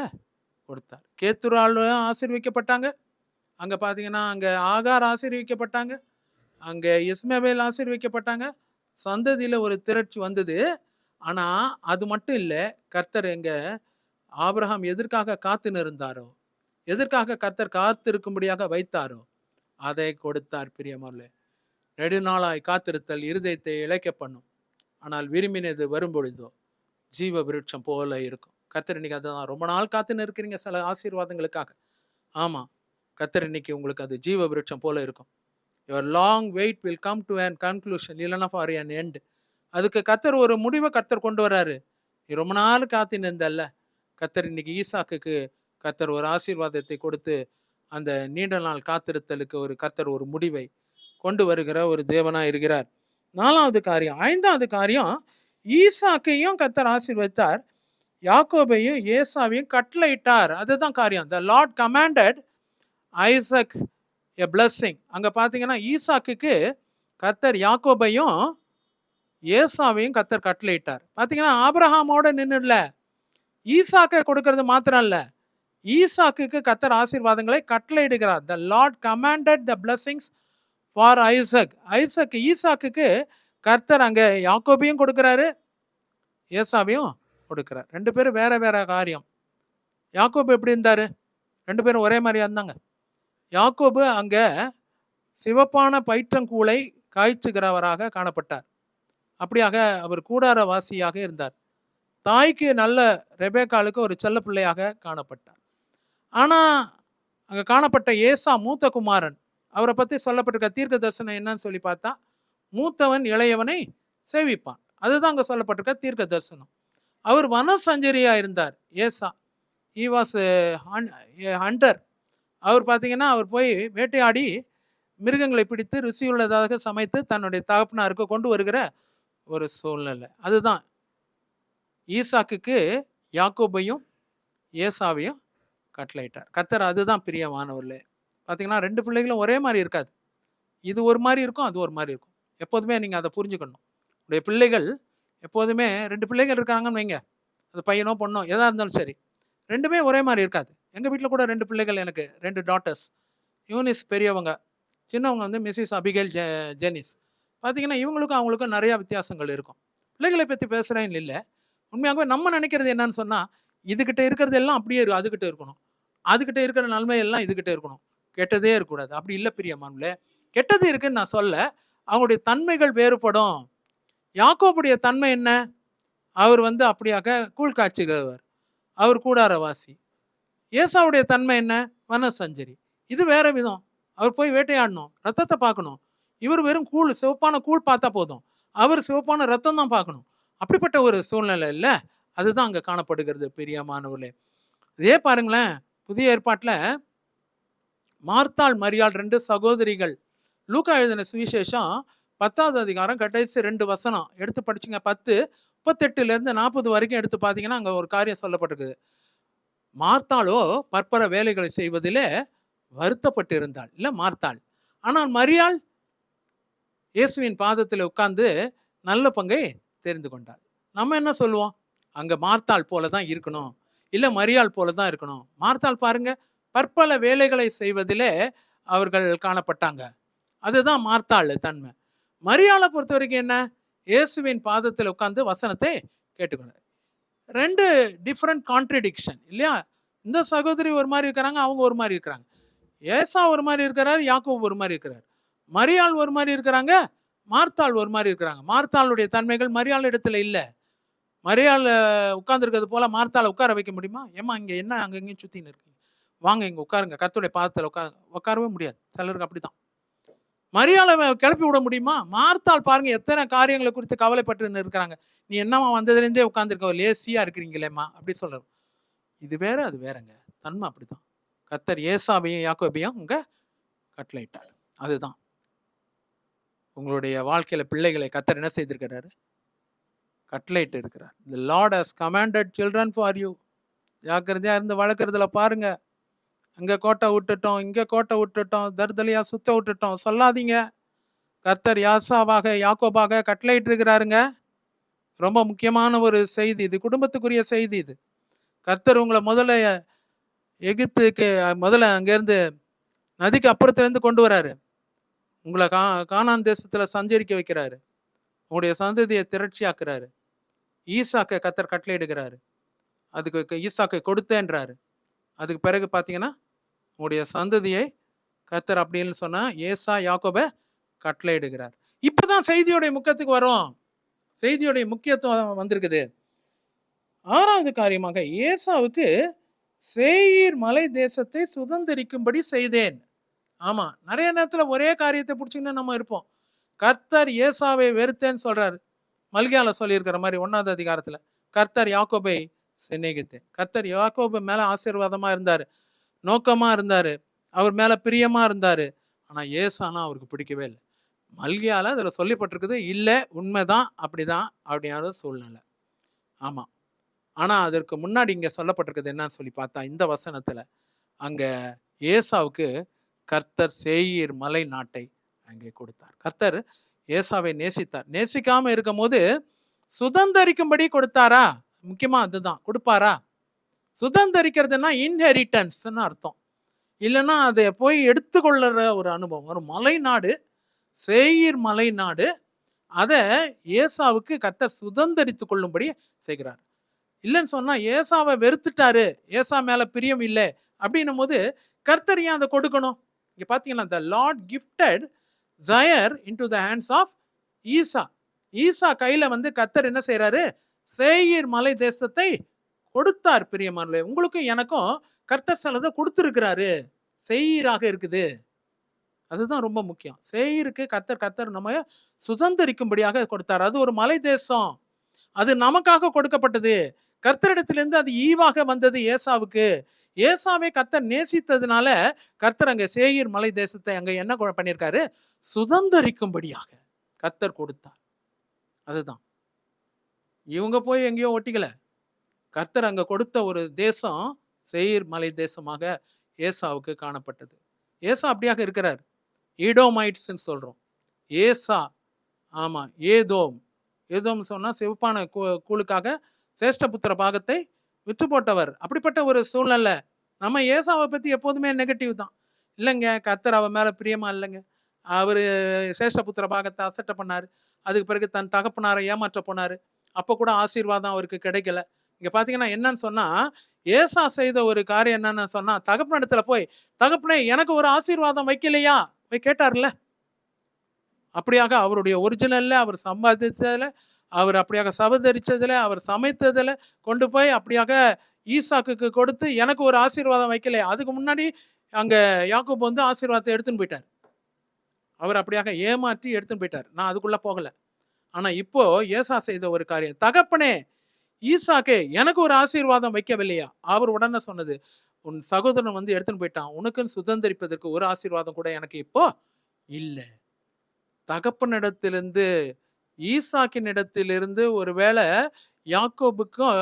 கொடுத்தார். கேத்துராள் ஆசீர்விக்கப்பட்டாங்க, அங்க பாத்தீங்கன்னா அங்க ஆகார் ஆசீர்விக்கப்பட்டாங்க, அங்க இஸ்மவேல் ஆசீர்விக்கப்பட்டாங்க, சந்ததியில ஒரு திரட்சி வந்தது. ஆனா அது மட்டும் இல்ல. கர்த்தர் எங்க ஆபிரகாம் எதற்காக காத்துன்னு இருந்தாரோ, எதற்காக கர்த்தர் காத்திருக்கும்படியாக வைத்தாரோ, அதை கொடுத்தார் பிரியமானவர்களே. நெடுநாளாய் காத்திருத்தல் இருதயத்தை இளைக்க பண்ணும். ஆனால் விரும்பினது வரும்பொழுதோ ஜீவ விருட்சம் போல இருக்கும். கர்த்தர் இன்னைக்கு அதுதான் ரொம்ப நாள் காத்துன்னு இருக்கிறீங்க சில ஆசீர்வாதங்களுக்காக. ஆமா, கர்த்தர் இன்னைக்கு உங்களுக்கு அது ஜீவ விருட்சம் போல இருக்கும். Your long wait will come to an conclusion இல்லைன்னா ஃபார் an end. அதுக்கு கர்த்தர் ஒரு முடிவை கர்த்தர் கொண்டு வராரு. நீ ரொம்ப நாள் காத்துன்னு இருந்தல்ல, கர்த்தர் இன்னைக்கு ஈசாக்குக்கு கர்த்தர் ஒரு ஆசீர்வாதத்தை கொடுத்து அந்த நீண்ட நாள் காத்திருத்தலுக்கு கர்த்தர் ஒரு முடிவை கொண்டு வருகிற ஒரு தேவனா இருக்கிறார். 4வது காரியம். 5வது காரியம், ஈசாக்கையும் கர்த்தர் ஆசீர்வதித்தார், யாக்கோபையும் ஏசாவையும் கட்டளையிட்டார். அதுதான் காரியம். த லார்ட் கமாண்டட் ஐசக் எ blessing. அங்க பாத்தீங்கன்னா ஈசாக்குக்கு கர்த்தர் யாக்கோபையும் ஏசாவையும் கர்த்தர் கட்டளையிட்டார். பாத்தீங்கன்னா ஆபிரகாமோட நின்னுல ஈசாக்கை கொடுக்கறது மாத்திரம் இல்ல, ஈசாக்குக்கு கர்த்தர் ஆசீர்வாதங்களை கட்டளையிடுகிறார். The Lord commanded the blessings for Isaac. ஈசாக்குக்கு கர்த்தர் அங்க யாக்கோபையும் கொடுக்கிறாரு, ஏசாவையும் கொடுக்கிறார். 2 பேரும் வேற வேற காரியம். யாக்கோபு எப்படி இருந்தாரு? 2 பேரும் ஒரே மாதிரியா இருந்தாங்க. யாக்கோபு அங்க சிவப்பான பயிற்றங்கூளை காய்ச்சுகிறவராக காணப்பட்டார். அப்படியாக அவர் கூடாரவாசியாக இருந்தார். தாய்க்கு நல்ல ரெபேக்காளுக்கு ஒரு செல்ல பிள்ளையாக காணப்பட்டார். ஆனா அங்க காணப்பட்ட ஏசா மூத்த குமாரன். அவரை பத்தி சொல்லப்பட்டிருக்க தீர்க்க தரிசனம் என்னன்னு சொல்லி பார்த்தா, மூத்தவன் இளையவனை சேவிப்பான். அதுதான் அங்க சொல்லப்பட்டிருக்க தீர்க்க தரிசனம். அவர் வன சஞ்சரியா இருந்தார் ஏசா. He was hunter. அவர் பார்த்தீங்கன்னா அவர் போய் வேட்டையாடி மிருகங்களை பிடித்து ருசியுள்ளதாக சமைத்து தன்னுடைய தகப்பனாருக்கு கொண்டு வருகிற ஒரு சூழ்நிலை. அதுதான் ஈசாக்குக்கு யாக்கோபையும் ஏசாவையும் கட்டளையிட்டார் கர்த்தர். அதுதான் பிரியமானவர்களே. பார்த்தீங்கன்னா 2 பிள்ளைகளும் ஒரே மாதிரி இருக்காது. இது ஒரு மாதிரி இருக்கும், அது ஒரு மாதிரி இருக்கும். எப்போதுமே நீங்கள் அதை புரிஞ்சுக்கணும். உடைய பிள்ளைகள் எப்போதுமே 2 பிள்ளைகள் இருக்காங்கன்னு வைங்க, அது பையனோ பொண்ணோ எதாக இருந்தாலும் சரி, 2மே ஒரே மாதிரி இருக்காது. எங்கள் வீட்டில் கூட 2 பிள்ளைகள், எனக்கு 2 டாட்டர்ஸ். யூனிஸ் பெரியவங்க, சின்னவங்க வந்து மிஸ்ஸஸ் அபிகேல் ஜெனிஸ். பார்த்தீங்கன்னா இவங்களுக்கும் அவங்களுக்கும் நிறையா வித்தியாசங்கள் இருக்கும். பிள்ளைகளை பற்றி பேசுகிறேன்னு இல்லை, உண்மையாகவே நம்ம நினைக்கிறது என்னன்னு சொன்னால், இதுகிட்ட இருக்கிறது எல்லாம் அப்படியே அதுகிட்ட இருக்கணும், அதுகிட்ட இருக்கிற நன்மை எல்லாம் இதுகிட்ட இருக்கணும், கெட்டதே இருக்கக்கூடாது. அப்படி இல்லை பிரியமானவர்களே. கெட்டது இருக்குன்னு நான் சொல்ல, அவங்களுடைய தன்மைகள் வேறுபடும். யாக்கோபுடைய தன்மை என்ன? அவர் வந்து அப்படியாக கூழ் காய்ச்சுகிறவர், அவர் கூடாரவாசி. ஏசாவுடைய தன்மை என்ன? வன சஞ்சரி. இது வேற விதம். அவர் போய் வேட்டையாடணும், ரத்தத்தை பார்க்கணும். இவர் வெறும் கூழ், சிவப்பான கூழ் பார்த்தா போதும், அவர் சிவப்பான ரத்தம் தான் பார்க்கணும். அப்படிப்பட்ட ஒரு சூழ்நிலை இல்லை, அதுதான் அங்கே காணப்படுகிறது பிரியமானவர்களே. இதே பாருங்களேன், புதிய ஏற்பாட்டில் மார்த்தாள் மரியாள் 2 சகோதரிகள். லூக்கா எழுதின சுவிசேஷம் 10வது அதிகாரம் கடைசி 2 வசனம் எடுத்து படிச்சுங்க. 10:38 40 வரைக்கும் எடுத்து பார்த்தீங்கன்னா அங்கே ஒரு காரியம் சொல்லப்பட்டிருக்குது. மார்த்தாளோ பற்பல வேலைகளை செய்வதிலே வருத்தப்பட்டு இருந்தாள், இல்லை மார்த்தாள். ஆனால் மரியாள் இயேசுவின் பாதத்தில் உட்கார்ந்து நல்ல பங்கை தெரிந்து கொண்டாள். நம்ம என்ன சொல்லுவோம்? அங்கே மார்த்தாள் போல தான் இருக்கணும், இல்லை மரியாள் போல தான் இருக்கணும். மார்த்தாள் பாருங்க, பற்பல வேலைகளை செய்வதிலே அவர்கள் காணப்பட்டாங்க. அதுதான் மார்த்தாள் தன்மை. மரியாளை பொறுத்த வரைக்கும் என்ன? இயேசுவின் பாதத்தில் உட்கார்ந்து வசனத்தை கேட்டுக்கொண்டார். 2 டிஃப்ரெண்ட் கான்ட்ரடிக்ஷன் இல்லையா? இந்த சகோதரி ஒரு மாதிரி இருக்கிறாங்க, அவங்க ஒரு மாதிரி இருக்கிறாங்க. ஏசா ஒரு மாதிரி இருக்கிறார், யாக்கோபு ஒரு மாதிரி இருக்கிறார். மரியாள் ஒரு மாதிரி இருக்கிறாங்க, மார்த்தாள் ஒரு மாதிரி இருக்கிறாங்க. மார்த்தாளுடைய தன்மைகள் மரியாள் இடத்துல இல்லை. மரியாள் உட்கார்ந்துருக்கிறது போல மார்த்தாளை உட்கார வைக்க முடியுமா? ஏமா இங்கே என்ன அங்கே இங்கேயும் சுற்றின்னு இருக்கீங்க, வாங்க இங்கே உட்காருங்க, கர்த்தருடைய பாதத்தில் உட்காரவே முடியாது. சிலருக்கு அப்படிதான். மரியாளை கிளப்பி விட முடியுமா? மார்த்தாள் பாருங்க எத்தனை காரியங்களை குறித்து கவலைப்பட்டு இருக்கிறாங்க. நீ என்னம்மா வந்ததுலேருந்தே உட்காந்துருக்க, லேசியா இருக்கிறீங்களேம்மா அப்படி சொல்றது. இது வேற, அது வேறங்க. தன்மை அப்படிதான். கர்த்தர் ஏசாவையும் யாக்கோபையும் இங்க கட்டளையிட்டார். அதுதான் உங்களுடைய வாழ்க்கையில பிள்ளைகளை கர்த்தர் என்ன செய்திருக்கிறாரு? கட்டளையிட்டு இருக்கிறார். The Lord has commanded children for you. ஜாக்கிரதையா இருந்து வளர்க்குறதுல பாருங்க. அங்கே கோட்டை விட்டுட்டோம், இங்கே கோட்டை விட்டுட்டோம், தர்தலியா சுத்த விட்டுட்டோம் சொல்லாதீங்க. கர்த்தர் யாசாவாக யாக்கோபாக கட்டளையிட்டு இருக்கிறாருங்க. ரொம்ப முக்கியமான ஒரு செய்தி இது, குடும்பத்துக்குரிய செய்தி இது. கர்த்தர் உங்களை முதல்ல எகிப்துக்கு அங்கேருந்து நதிக்கு அப்புறத்துலேருந்து கொண்டு வராரு. உங்களை கானான் தேசத்தில் சஞ்சரிக்க வைக்கிறாரு. உங்களுடைய சந்ததியை திரட்சியாக்குறாரு. ஈசாக்கை கத்தர் கட்டளையிடுகிறாரு. அதுக்கு ஈசாக்கை கொடுத்தேன்றாரு. அதுக்கு பிறகு பார்த்தீங்கன்னா உங்களுடைய சந்ததியை கத்தர் அப்படின்னு சொன்னா ஏசா யாக்கோபை கட்டளையிடுகிறார். இப்பதான் செய்தியோடைய முக்கியத்துக்கு வரும். செய்தியோடைய முக்கியத்துவம் வந்திருக்குது. 6வது காரியமாக ஏசாவுக்கு சேயீர் மலை தேசத்தை சுதந்தரிக்கும்படி செய்தேன். ஆமா, நிறைய நேரத்துல ஒரே காரியத்தை பிடிச்சிங்கன்னா நம்ம இருப்போம். கர்த்தர் ஏசாவை வெறுத்தேன்னு சொல்றாரு. மல்கியால சொல்லியிருக்கிற மாதிரி 1வது அதிகாரத்துல கர்த்தர் யாக்கோபை சிநேகித்தேன். கர்த்தர் யாக்கோபு மேல ஆசீர்வாதமா இருந்தாரு, நோக்கமா இருந்தாரு, அவர் மேல பிரியமா இருந்தாரு. ஆனா ஏசானா அவருக்கு பிடிக்கவே இல்லை. மல்கியால அதுல சொல்லப்பட்டிருக்குது, இல்ல உண்மைதான், அப்படிதான் அப்படியான சூழ்நிலை. ஆமா, ஆனா அதற்கு முன்னாடி இங்க சொல்லப்பட்டிருக்குது என்னன்னு சொல்லி பார்த்தா, இந்த வசனத்துல அங்க ஏசாவுக்கு கர்த்தர் சேயீர் மலை நாட்டை அங்கே கொடுத்தார். கர்த்தர் ஏசாவை நேசித்தார். நேசிக்காம இருக்கும் போது சுதந்தரிக்கும்படி கொடுத்தாரா? முக்கியமா அதுதான், கொடுப்பாரா? சுதந்தரிக்கிறதுனா இன்ஹெரிட்டன்ஸ் அர்த்தம். இல்லைன்னா அதை போய் எடுத்துக்கொள்ளுற ஒரு அனுபவம். ஒரு மலை நாடு, சேயீர் மலை நாடு, அதை ஏசாவுக்கு கர்த்தர் சுதந்தரித்து கொள்ளும்படி செய்கிறார். இல்லைன்னு சொன்னா ஏசாவை வெறுத்துட்டாரு, ஏசா மேல பிரியம் இல்லை அப்படின்னும் போது கர்த்தர் ஏன் அதை கொடுக்கணும்? இங்க பாத்தீங்கன்னா, the Lord gifted Zair into the hands of ஈசா. ஈசா கையில கர்த்தர் என்ன செய்யறாரு? சேயீர் மலை தேசத்தை கொடுத்தார். பிரியமானவர்களே, உங்களுக்கும் எனக்கும் கர்த்தர் சிலதை கொடுத்திருக்கிறாரு, சேயீராக இருக்குது. அதுதான் ரொம்ப முக்கியம். சேயீருக்கு கர்த்தர் நம்ம சுதந்தரிக்கும்படியாக கொடுத்தார். அது ஒரு மலை தேசம், அது நமக்காக கொடுக்கப்பட்டது. கர்த்தரிடத்திலிருந்து அது ஈவாக வந்தது ஏசாவுக்கு. ஏசாவை கர்த்தர் நேசித்ததுனால கர்த்தர் அங்க சேயீர் மலை தேசத்தை அங்க என்ன பண்ணியிருக்காரு? சுதந்தரிக்கும்படியாக கர்த்தர் கொடுத்தார். அதுதான், இவங்க போய் எங்கேயோ ஒட்டிக்கல. கர்த்தர் அங்க கொடுத்த ஒரு தேசம் சேயீர் மலை தேசமாக ஏசாவுக்கு காணப்பட்டது. ஏசா அப்படியாக இருக்கிறார். ஈடோமைட்ஸ் சொல்றோம். ஏசா, ஆமா, ஏதோம் சொன்னா சிவப்பான கூழுக்காக சேஷ்டபுத்திர பாகத்தை விற்று போட்டவர். அப்படிப்பட்ட ஒரு சூழ்நிலை. நம்ம ஏசாவை பத்தி எப்போதுமே நெகட்டிவ் தான். இல்லைங்க, கர்த்தர் அவ மேல பிரியமா இல்லைங்க, அவரு சேஷ்டபுத்திர பாகத்தை அசட்டை பண்ணாரு, அதுக்கு பிறகு தன் தகப்பனாரை ஏமாற்ற போனாரு, அப்போ கூட ஆசீர்வாதம் அவருக்கு கிடைக்கல. இங்க பாத்தீங்கன்னா என்னன்னு சொன்னா, ஏசா செய்த ஒரு காரியம் என்னன்னு சொன்னா, தகப்பனிடத்துல போய், தகப்பனே எனக்கு ஒரு ஆசீர்வாதம் வைக்கலையா போய் கேட்டார்ல. அப்படியாக அவருடைய ஒரிஜினல்ல அவர் சம்பாதிச்சதுல, அவர் அப்படியாக சபதரிச்சதுல, அவர் சமைத்ததுல கொண்டு போய் அப்படியாக ஈசாக்குக்கு கொடுத்து எனக்கு ஒரு ஆசீர்வாதம் வைக்கலையா. அதுக்கு முன்னாடி அங்க யாக்கோபு ஆசீர்வாதத்தை எடுத்துன்னு போயிட்டார். அவர் அப்படியாக ஏமாற்றி எடுத்துன்னு போயிட்டார். நான் அதுக்குள்ள போகல. ஆனா இப்போ ஏசா செய்த ஒரு காரியம், தகப்பனே ஈசாக்கே எனக்கு ஒரு ஆசீர்வாதம் வைக்கவில்லையா. அவர் உடனே சொன்னது, உன் சகோதரன் எடுத்துன்னு போயிட்டான், உனக்குன்னு சுதந்திரிப்பதற்கு ஒரு ஆசீர்வாதம் கூட எனக்கு இப்போ இல்லை. தகப்பனிடத்திலிருந்து, ஈசாக்கின் இடத்திலிருந்து ஒருவேளை யாக்கோபுக்கும்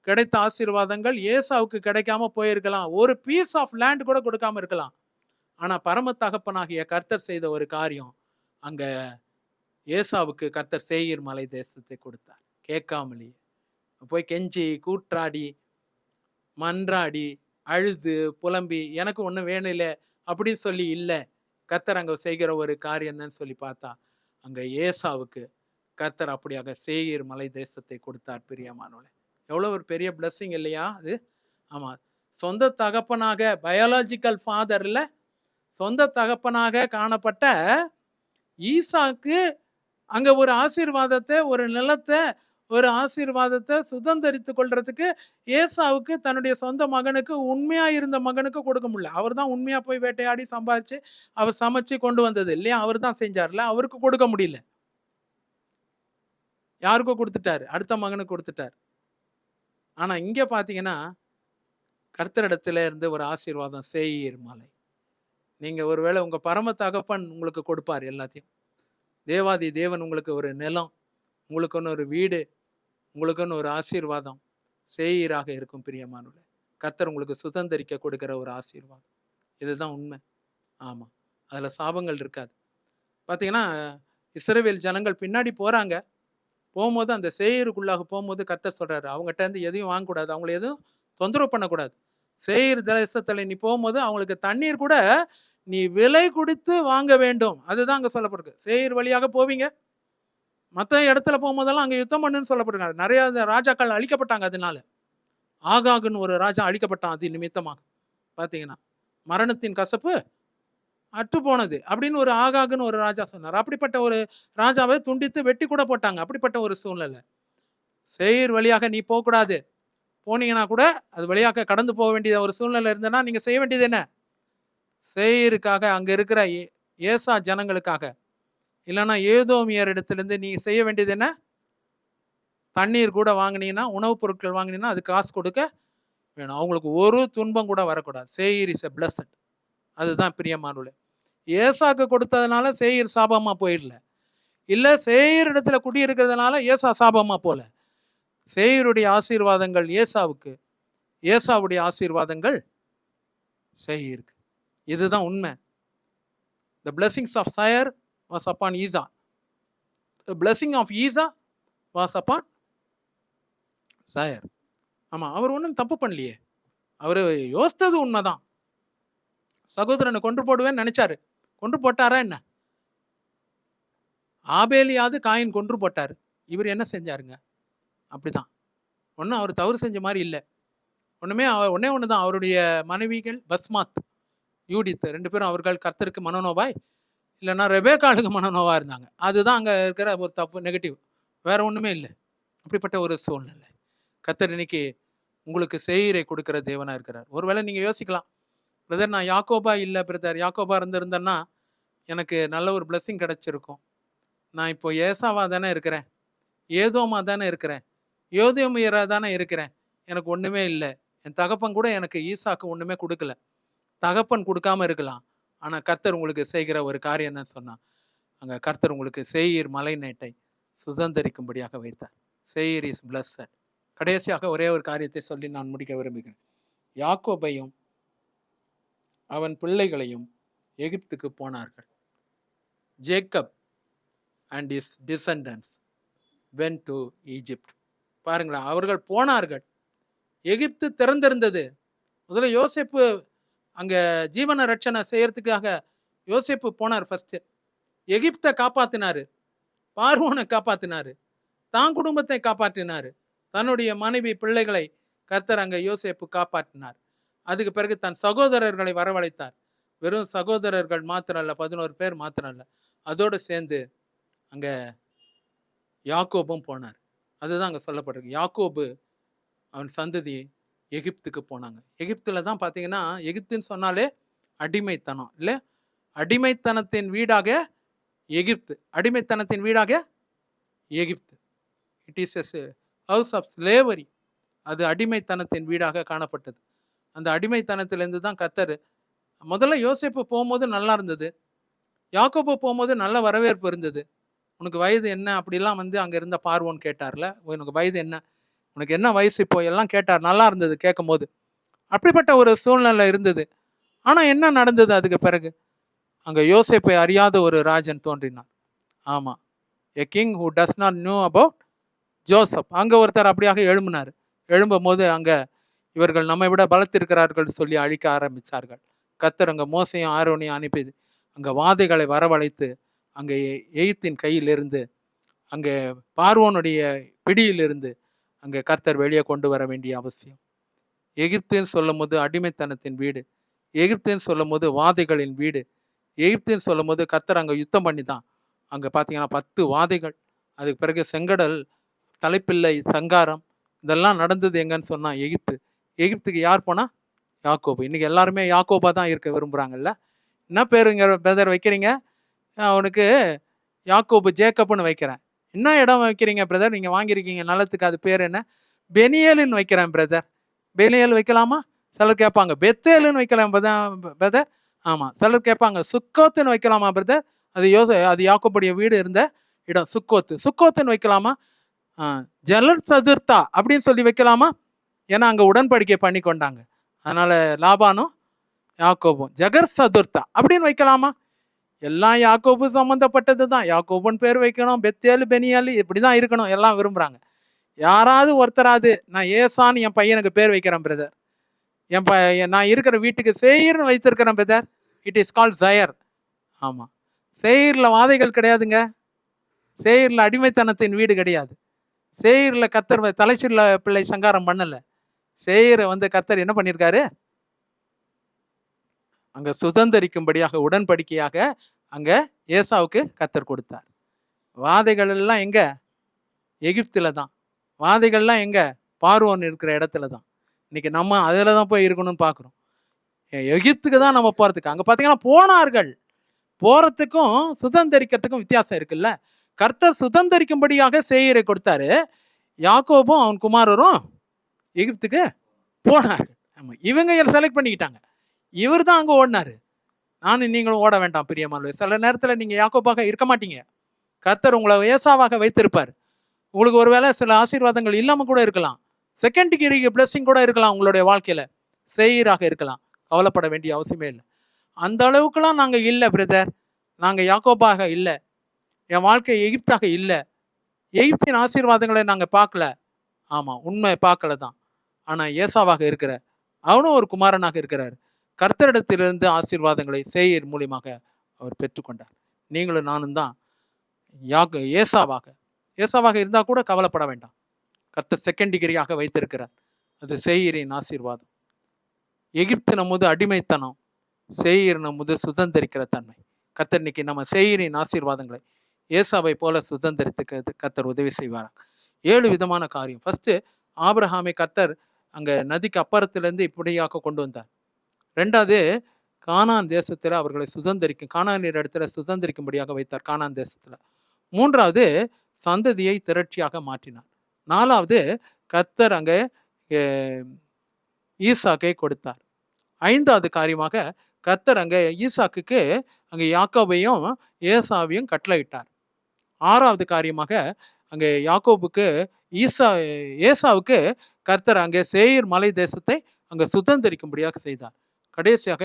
கிடைத்த ஆசீர்வாதங்கள் ஏசாவுக்கு கிடைக்காம போயிருக்கலாம். ஒரு பீஸ் ஆஃப் லேண்ட் கூட கொடுக்காம இருக்கலாம். ஆனா பரம தகப்பனாகிய கர்த்தர் செய்த ஒரு காரியம், அங்க ஏசாவுக்கு கர்த்தர் சேயீர் மலை தேசத்தை கொடுத்தார். கேட்காமலேயே போய் கெஞ்சி கூற்றாடி மன்றாடி அழுது புலம்பி எனக்கு ஒன்றும் வேணும் இல்லை அப்படின்னு சொல்லி இல்லை. கர்த்தர் அங்க செய்கிற ஒரு காரியம் என்னன்னு சொல்லி பார்த்தா, அங்க ஏசாவுக்கு கர்த்தர் அப்படியாக சேயீர் மலை தேசத்தை கொடுத்தார். பிரியமானவளே, எவ்வளவு ஒரு பெரிய பிளஸ்ஸிங் இல்லையா அது? ஆமா, சொந்த தகப்பனாக, பயாலஜிக்கல் ஃபாதர்ல சொந்த தகப்பனாக காணப்பட்ட ஈசாக்கு அங்க ஒரு ஆசீர்வாதத்தை, ஒரு நிலத்தை, ஒரு ஆசீர்வாதத்தை சுதந்தரித்து கொள்றதுக்கு ஏசாவுக்கு தன்னுடைய சொந்த மகனுக்கு, உண்மையா இருந்த மகனுக்கு கொடுக்க முடியல. அவர் தான் உண்மையா போய் வேட்டையாடி சம்பாதிச்சு அவர் சமைச்சு கொண்டு வந்தது இல்லையா, அவர் தான் செஞ்சார்ல, அவருக்கு கொடுக்க முடியல. யாருக்கோ கொடுத்துட்டாரு, அடுத்த மகனுக்கு கொடுத்துட்டார். ஆனா இங்க பாத்தீங்கன்னா கர்த்தரிடத்துல இருந்து ஒரு ஆசீர்வாதம், சேயீர் மலை. நீங்க ஒருவேளை உங்க பரம தகப்பன் உங்களுக்கு கொடுப்பார் எல்லாத்தையும். தேவாதி தேவன் உங்களுக்கு ஒரு நிலம், உங்களுக்குன்னு ஒரு வீடு, உங்களுக்குன்னு ஒரு ஆசீர்வாதம் சேயீராக இருக்கும். பிரியமானவர்களே, கர்த்தர் உங்களுக்கு சுதந்தரிக்க கொடுக்கிற ஒரு ஆசீர்வாதம். இதுதான் உண்மை. ஆமா, அதுல சாபங்கள் இருக்காது. பாத்தீங்கன்னா இஸ்ரவேல் ஜனங்கள் பின்னாடி போறாங்க. போகும்போது அந்த சேயீருக்குள்ளாக போகும்போது கர்த்தர் சொல்றாரு, அவங்ககிட்ட இருந்து எதையும் வாங்கக்கூடாது, அவங்களை எதுவும் தொந்தரவு பண்ணக்கூடாது. சேயீர் தேசத்துல நீ போகும்போது அவங்களுக்கு தண்ணீர் கூட நீ விலை கொடுத்து வாங்க வேண்டும். அதுதான் அங்க சொல்லப்பட்டிருக்கு. சேயீர் வழியாக போவீங்க, மற்ற இடத்துல போகும்போதெல்லாம் அங்கே யுத்தம் பண்ணுன்னு சொல்லப்படுறாங்க. நிறைய ராஜாக்கள் அழிக்கப்பட்டாங்க அதனால. ஆகாகுன்னு ஒரு ராஜா அழிக்கப்பட்டான் அது நிமித்தமாக. பார்த்தீங்கன்னா மரணத்தின் கசப்பு அற்று போனது அப்படின்னு ஒரு ஆகாகுன்னு ஒரு ராஜா சொன்னார். அப்படிப்பட்ட ஒரு ராஜாவை துண்டித்து வெட்டி கூட போட்டாங்க. அப்படிப்பட்ட ஒரு சூழ்நிலை. சேயீர் வழியாக நீ போகக்கூடாது. போனீங்கன்னா கூட அது வழியாக கடந்து போக வேண்டிய ஒரு சூழ்நிலை இருந்ததுன்னா நீங்க செய்ய வேண்டியது என்ன? சேயீருக்காக அங்க இருக்கிற ஏசா ஜனங்களுக்காக இல்லைன்னா ஏதோமியர் இடத்திலிருந்து நீங்க செய்ய வேண்டியது என்ன? தண்ணீர் கூட வாங்கினீங்கன்னா, உணவுப் பொருட்கள் வாங்கினீங்கன்னா அது காசு கொடுக்க வேணும். அவங்களுக்கு ஒரு துன்பம் கூட வரக்கூடாது. சேயீர் இஸ் எ பிளஸட். அதுதான் பிரியமானவர்களே. ஏசாக்கு கொடுத்ததுனால சேயீர் சாபமா போயிடல. இல்ல சேயீர் இடத்துல குடியிருக்கிறதுனால ஏசா சாபமா போல. சேயீருடைய ஆசீர்வாதங்கள் ஏசாவுக்கு, ஏசாவுடைய ஆசீர்வாதங்கள் சேயீருக்கு. இதுதான் உண்மை. The blessings of Seir was upon Esau. The blessing of Esau was upon Seir. ஆமா, அவர் ஒன்றும் தப்பு பண்ணலையே. அவர் யோசித்தது உண்மைதான். சகோதரனை கொன்று போடுவேன்னு நினைச்சாரு. கொன்று போட்டாரா என்ன? ஆபேலியாவது காயின் கொன்று போட்டாரு. இவர் என்ன செஞ்சாருங்க? அப்படிதான். ஒன்றும் அவர் தவறு செஞ்ச மாதிரி இல்லை. ஒன்னே ஒன்று தான். அவருடைய மனைவிகள் பஸ்மாத், யூடித் 2 பேரும் அவர்கள் கர்த்தருக்கு மனநோவாய் இல்லைன்னா ரெபேக்காளுக்கு மனநோவா இருந்தாங்க. அதுதான் அங்கே இருக்கிற ஒரு தப்பு, நெகட்டிவ். வேற ஒன்றுமே இல்லை. அப்படிப்பட்ட ஒரு சூழ்நிலை. கர்த்தர் இன்னைக்கு உங்களுக்கு சேயீரை கொடுக்கிற தேவனா இருக்கிறார். ஒருவேளை நீங்க யோசிக்கலாம், பிரதர் நான் யாக்கோபா இல்லை பிரதர், யாக்கோபா இருந்திருந்தேன்னா எனக்கு நல்ல ஒரு பிளெஸிங் கிடைச்சிருக்கும். நான் இப்போ ஏசாவா தானே இருக்கிறேன், ஏதோமா தானே இருக்கிறேன், யோதேமியரா தானே இருக்கிறேன், எனக்கு ஒன்றுமே இல்லை. என் தகப்பன் கூட எனக்கு ஈசாக்கு ஒன்றுமே கொடுக்கல. தகப்பன் கொடுக்காம இருக்கலாம், ஆனால் கர்த்தர் உங்களுக்கு செய்கிற ஒரு காரியம் என்ன சொன்னா, அங்கே கர்த்தர் உங்களுக்கு சேயீர் மலை நேட்டை சுதந்திரிக்கும்படியாக வைத்தார். சேயீர் இஸ் பிளஸ்ஸட். கடைசியாக ஒரே ஒரு காரியத்தை சொல்லி நான் முடிக்க விரும்புகிறேன். யாக்கோபையும் அவன் பிள்ளைகளையும் எகிப்துக்கு போனார்கள். Jacob and his descendants went to Egypt. பாருங்களேன், அவர்கள் போனார்கள். எகிப்து திறந்திருந்தது. முதல்ல யோசேப்பு அங்கே ஜீவன ரட்சணை செய்யறதுக்காக யோசேப்பு போனார். ஃபர்ஸ்ட் எகிப்தை காப்பாத்தினாரு, பார்வோனை காப்பாத்தினாரு, தான் குடும்பத்தை காப்பாற்றினாரு, தன்னுடைய மனைவி பிள்ளைகளை கர்த்தர் அங்கே யோசேப்பு காப்பாற்றினார். அதுக்கு பிறகு தன் சகோதரர்களை வரவழைத்தார். வெறும் சகோதரர்கள் மாத்திரம் அல்ல, 11 பேர் மாத்திரம் அல்ல, அதோடு சேர்ந்து அங்கே யாக்கோபும் போனார். அதுதான் அங்கே சொல்லப்பட்டிருக்கு. யாக்கோபு அவன் சந்ததி எகிப்துக்கு போனாங்க. எகிப்தில் தான் பார்த்தீங்கன்னா, எகிப்துன்னு சொன்னாலே அடிமைத்தனம் இல்லை, அடிமைத்தனத்தின் வீடாக எகிப்து, அடிமைத்தனத்தின் வீடாக எகிப்து. It is a house of slavery. அது அடிமைத்தனத்தின் வீடாக காணப்பட்டது. அந்த அடிமைத்தனத்திலேருந்து தான் கர்த்தர் முதல்ல யோசேப்பு போகும்போது நல்லா இருந்தது, யாக்கோபு போகும்போது நல்ல வரவேற்பு இருந்தது. உனக்கு வயது என்ன அப்படிலாம் அங்கே இருந்த பார்வோன் கேட்டார்ல, உனக்கு வயது என்ன, உனக்கு என்ன வயசு இப்போ எல்லாம் கேட்டார். நல்லா இருந்தது கேட்கும் போது. அப்படிப்பட்ட ஒரு சூழ்நிலை இருந்தது. ஆனால் என்ன நடந்தது அதுக்கு பிறகு? அங்கே யோசேப்பை அறியாத ஒரு ராஜன் தோன்றினார். ஆமாம், a king who does not new about Joseph. அங்கே ஒருத்தர் அப்படியாக எழும்பினார். எழும்பும் போது அங்கே இவர்கள் நம்மை விட பலத்திருக்கிறார்கள் சொல்லி அழிக்க ஆரம்பித்தார்கள். கர்த்தர் அங்கே மோசையும் ஆரோனையும் அனுப்பி அங்கே வாதைகளை வரவழைத்து அங்கே எகிப்தின் கையிலிருந்து, அங்கே பார்வோனுடைய பிடியிலிருந்து அங்கே கர்த்தர் வெளியே கொண்டு வர வேண்டிய அவசியம். எகிப்துன்னு சொல்லும் போது அடிமைத்தனத்தின் வீடு, எகிப்துன்னு சொல்லும் போது வாதைகளின் வீடு, எகிப்துன்னு சொல்லும் போது கர்த்தர் அங்கே யுத்தம் பண்ணி தான். அங்கே பார்த்தீங்கன்னா 10 வாதைகள், அதுக்கு பிறகு செங்கடல், தலைப்பிள்ளை, சங்காரம், இதெல்லாம் நடந்தது எங்கன்னு சொன்னா எகிப்து. எகிப்துக்கு யார் போனா? யாக்கோபு. இன்னைக்கு எல்லாருமே யாக்கோபா தான் இருக்க விரும்புகிறாங்கல்ல. என்ன பேருங்க பிரதர் வைக்கிறீங்க? அவனுக்கு யாக்கோபு ஜேக்கப்னு வைக்கிறேன். என்ன இடம் வைக்கிறீங்க பிரதர், நீங்கள் வாங்கியிருக்கீங்க நிலத்துக்கு, அது பேர் என்ன? பெனியேலுன்னு வைக்கிறேன் பிரதர். பெனியேல் வைக்கலாமா? சிலர் கேட்பாங்க. பெத்தேலுன்னு வைக்கலாம் பிரதர். ஆமாம், சிலர் கேட்பாங்க. சுக்கோத்துன்னு வைக்கலாமா பிரதர்? அது யாக்கோபுடைய வீடு இருந்த இடம். சுக்கோத்துன்னு வைக்கலாமா? ஜலர் சதுர்த்தா அப்படின்னு சொல்லி வைக்கலாமா? ஏன்னா அங்கே உடன்படிக்கை பண்ணி கொண்டாங்க. அதனால லாபானும் யாக்கோபும் ஜகர் சதுர்த்தா அப்படின்னு வைக்கலாமா? எல்லாம் யாக்கோபு சம்மந்தப்பட்டது தான். யாக்கோபுன்னு பேர் வைக்கணும், பெத்தேலு பெனியாலு இப்படி தான் இருக்கணும், எல்லாம் விரும்புகிறாங்க. யாராவது ஒருத்தராது நான் ஏசான்னு என் பையனுக்கு பேர் வைக்கிறேன் பிரதர், நான் இருக்கிற வீட்டுக்கு சேயீர்னு வைத்திருக்கிறேன் பிரதர், இட் இஸ் கால்ட் ஜயர். ஆமாம், சேயீரில் வாதைகள் கிடையாதுங்க. சேயீர்ல அடிமைத்தனத்தின் வீடு கிடையாது. சேயீர்ல கர்த்தர் தலைச்சில்ல பிள்ளை சங்காரம் பண்ணல. சேயீரை கர்த்தர் என்ன பண்ணியிருக்காரு? அங்க சுதந்தரிக்கும்படியாக உடன்படிக்கையாக அங்க ஏசாவுக்கு கர்த்தர் கொடுத்தார். வாதைகள் எல்லாம் எங்க? எகிப்துல தான். வாதைகள்லாம் எங்க? பார்வோன் இருக்கிற இடத்துல தான். இன்னைக்கு நம்ம அதில் தான் போய் இருக்கணும்னு பார்க்குறோம். எகிப்துக்கு தான் நம்ம போகிறதுக்கு. அங்கே பார்த்தீங்கன்னா போனார்கள். போகிறதுக்கும் சுதந்தரிக்கிறதுக்கும் வித்தியாசம் இருக்குல்ல. கர்த்தர் சுதந்தரிக்கும்படியாக சேயீரை கொடுத்தாரு. யாக்கோபும் அவன் குமாரரும் எகிப்துக்கு போனார்கள். ஆமாம், இவங்க செலக்ட் பண்ணிக்கிட்டாங்க. இவர் தான் அங்கே ஓடினாரு. நானும் நீங்களும் ஓட வேண்டாம் பிரியமானவர்களே. சில நேரத்தில் நீங்கள் யாக்கோபாக இருக்க மாட்டீங்க. கர்த்தர் உங்களை ஏசாவாக வைத்திருப்பார். உங்களுக்கு ஒருவேளை சில ஆசீர்வாதங்கள் இல்லாமல் கூட இருக்கலாம். செகண்ட் டிகிரி பிளெஸிங் கூட இருக்கலாம் உங்களுடைய வாழ்க்கையில். சேயீராக இருக்கலாம். கவலைப்பட வேண்டிய அவசியமே இல்லை. அந்த அளவுக்குலாம் நாங்கள் இல்லை பிரதர். நாங்கள் யாக்கோபாக இல்லை. என் வாழ்க்கை எகிப்தாக இல்லை. எகிப்தின் ஆசீர்வாதங்களை நாங்கள் பார்க்கல. ஆமாம், உண்மை பார்க்கல தான். ஆனால் ஏசாவாக இருக்கிற அவனும் ஒரு குமாரனாக இருக்கிறார். கர்த்தரிடத்திலிருந்து ஆசீர்வாதங்களை சேயீர் மூலியமாக அவர் பெற்றுக்கொண்டார். நீங்களும் நானும் தான் ஏசாவாக இருந்தால் கூட கவலைப்பட வேண்டாம். கர்த்தர் செகண்ட் டிகிரியாக வைத்திருக்கிறார். அது சேயீரின் ஆசீர்வாதம். எகிப்து நம்முது அடிமைத்தனம், சேயீர் நம்முது சுதந்திரிக்கிற தன்மை. கர்த்தர் இன்னைக்கு நம்ம சேயீரின் ஆசீர்வாதங்களை ஏசாவை போல சுதந்திரத்துக்கு கர்த்தர் உதவி செய்வார். 7 விதமான காரியம். ஃபர்ஸ்ட், ஆபிரகாமை கர்த்தர் அங்கே நதிக்கு அப்புறத்திலேருந்து இப்படியாக கொண்டு வந்தார். 2வது, கானான் தேசத்தில் அவர்களை கானானியர் இடத்துல சுதந்திரிக்கும்படியாக வைத்தார். கானான் தேசத்தில். 3வது, சந்ததியை திரட்சியாக மாற்றினார். 4வது, கர்த்தர் அங்கே ஈசாக்கை கொடுத்தார். 5வது காரியமாக கர்த்தர் அங்கே ஈசாக்குக்கு அங்கே யாக்கோபையும் ஏசாவையும் கட்டளையிட்டார். 6வது காரியமாக அங்கே யாக்கோபுக்கு ஏசாவுக்கு கர்த்தர் அங்கே சேயீர் மலை தேசத்தை அங்கே சுதந்திரிக்கும்படியாக செய்தார். கடைசியாக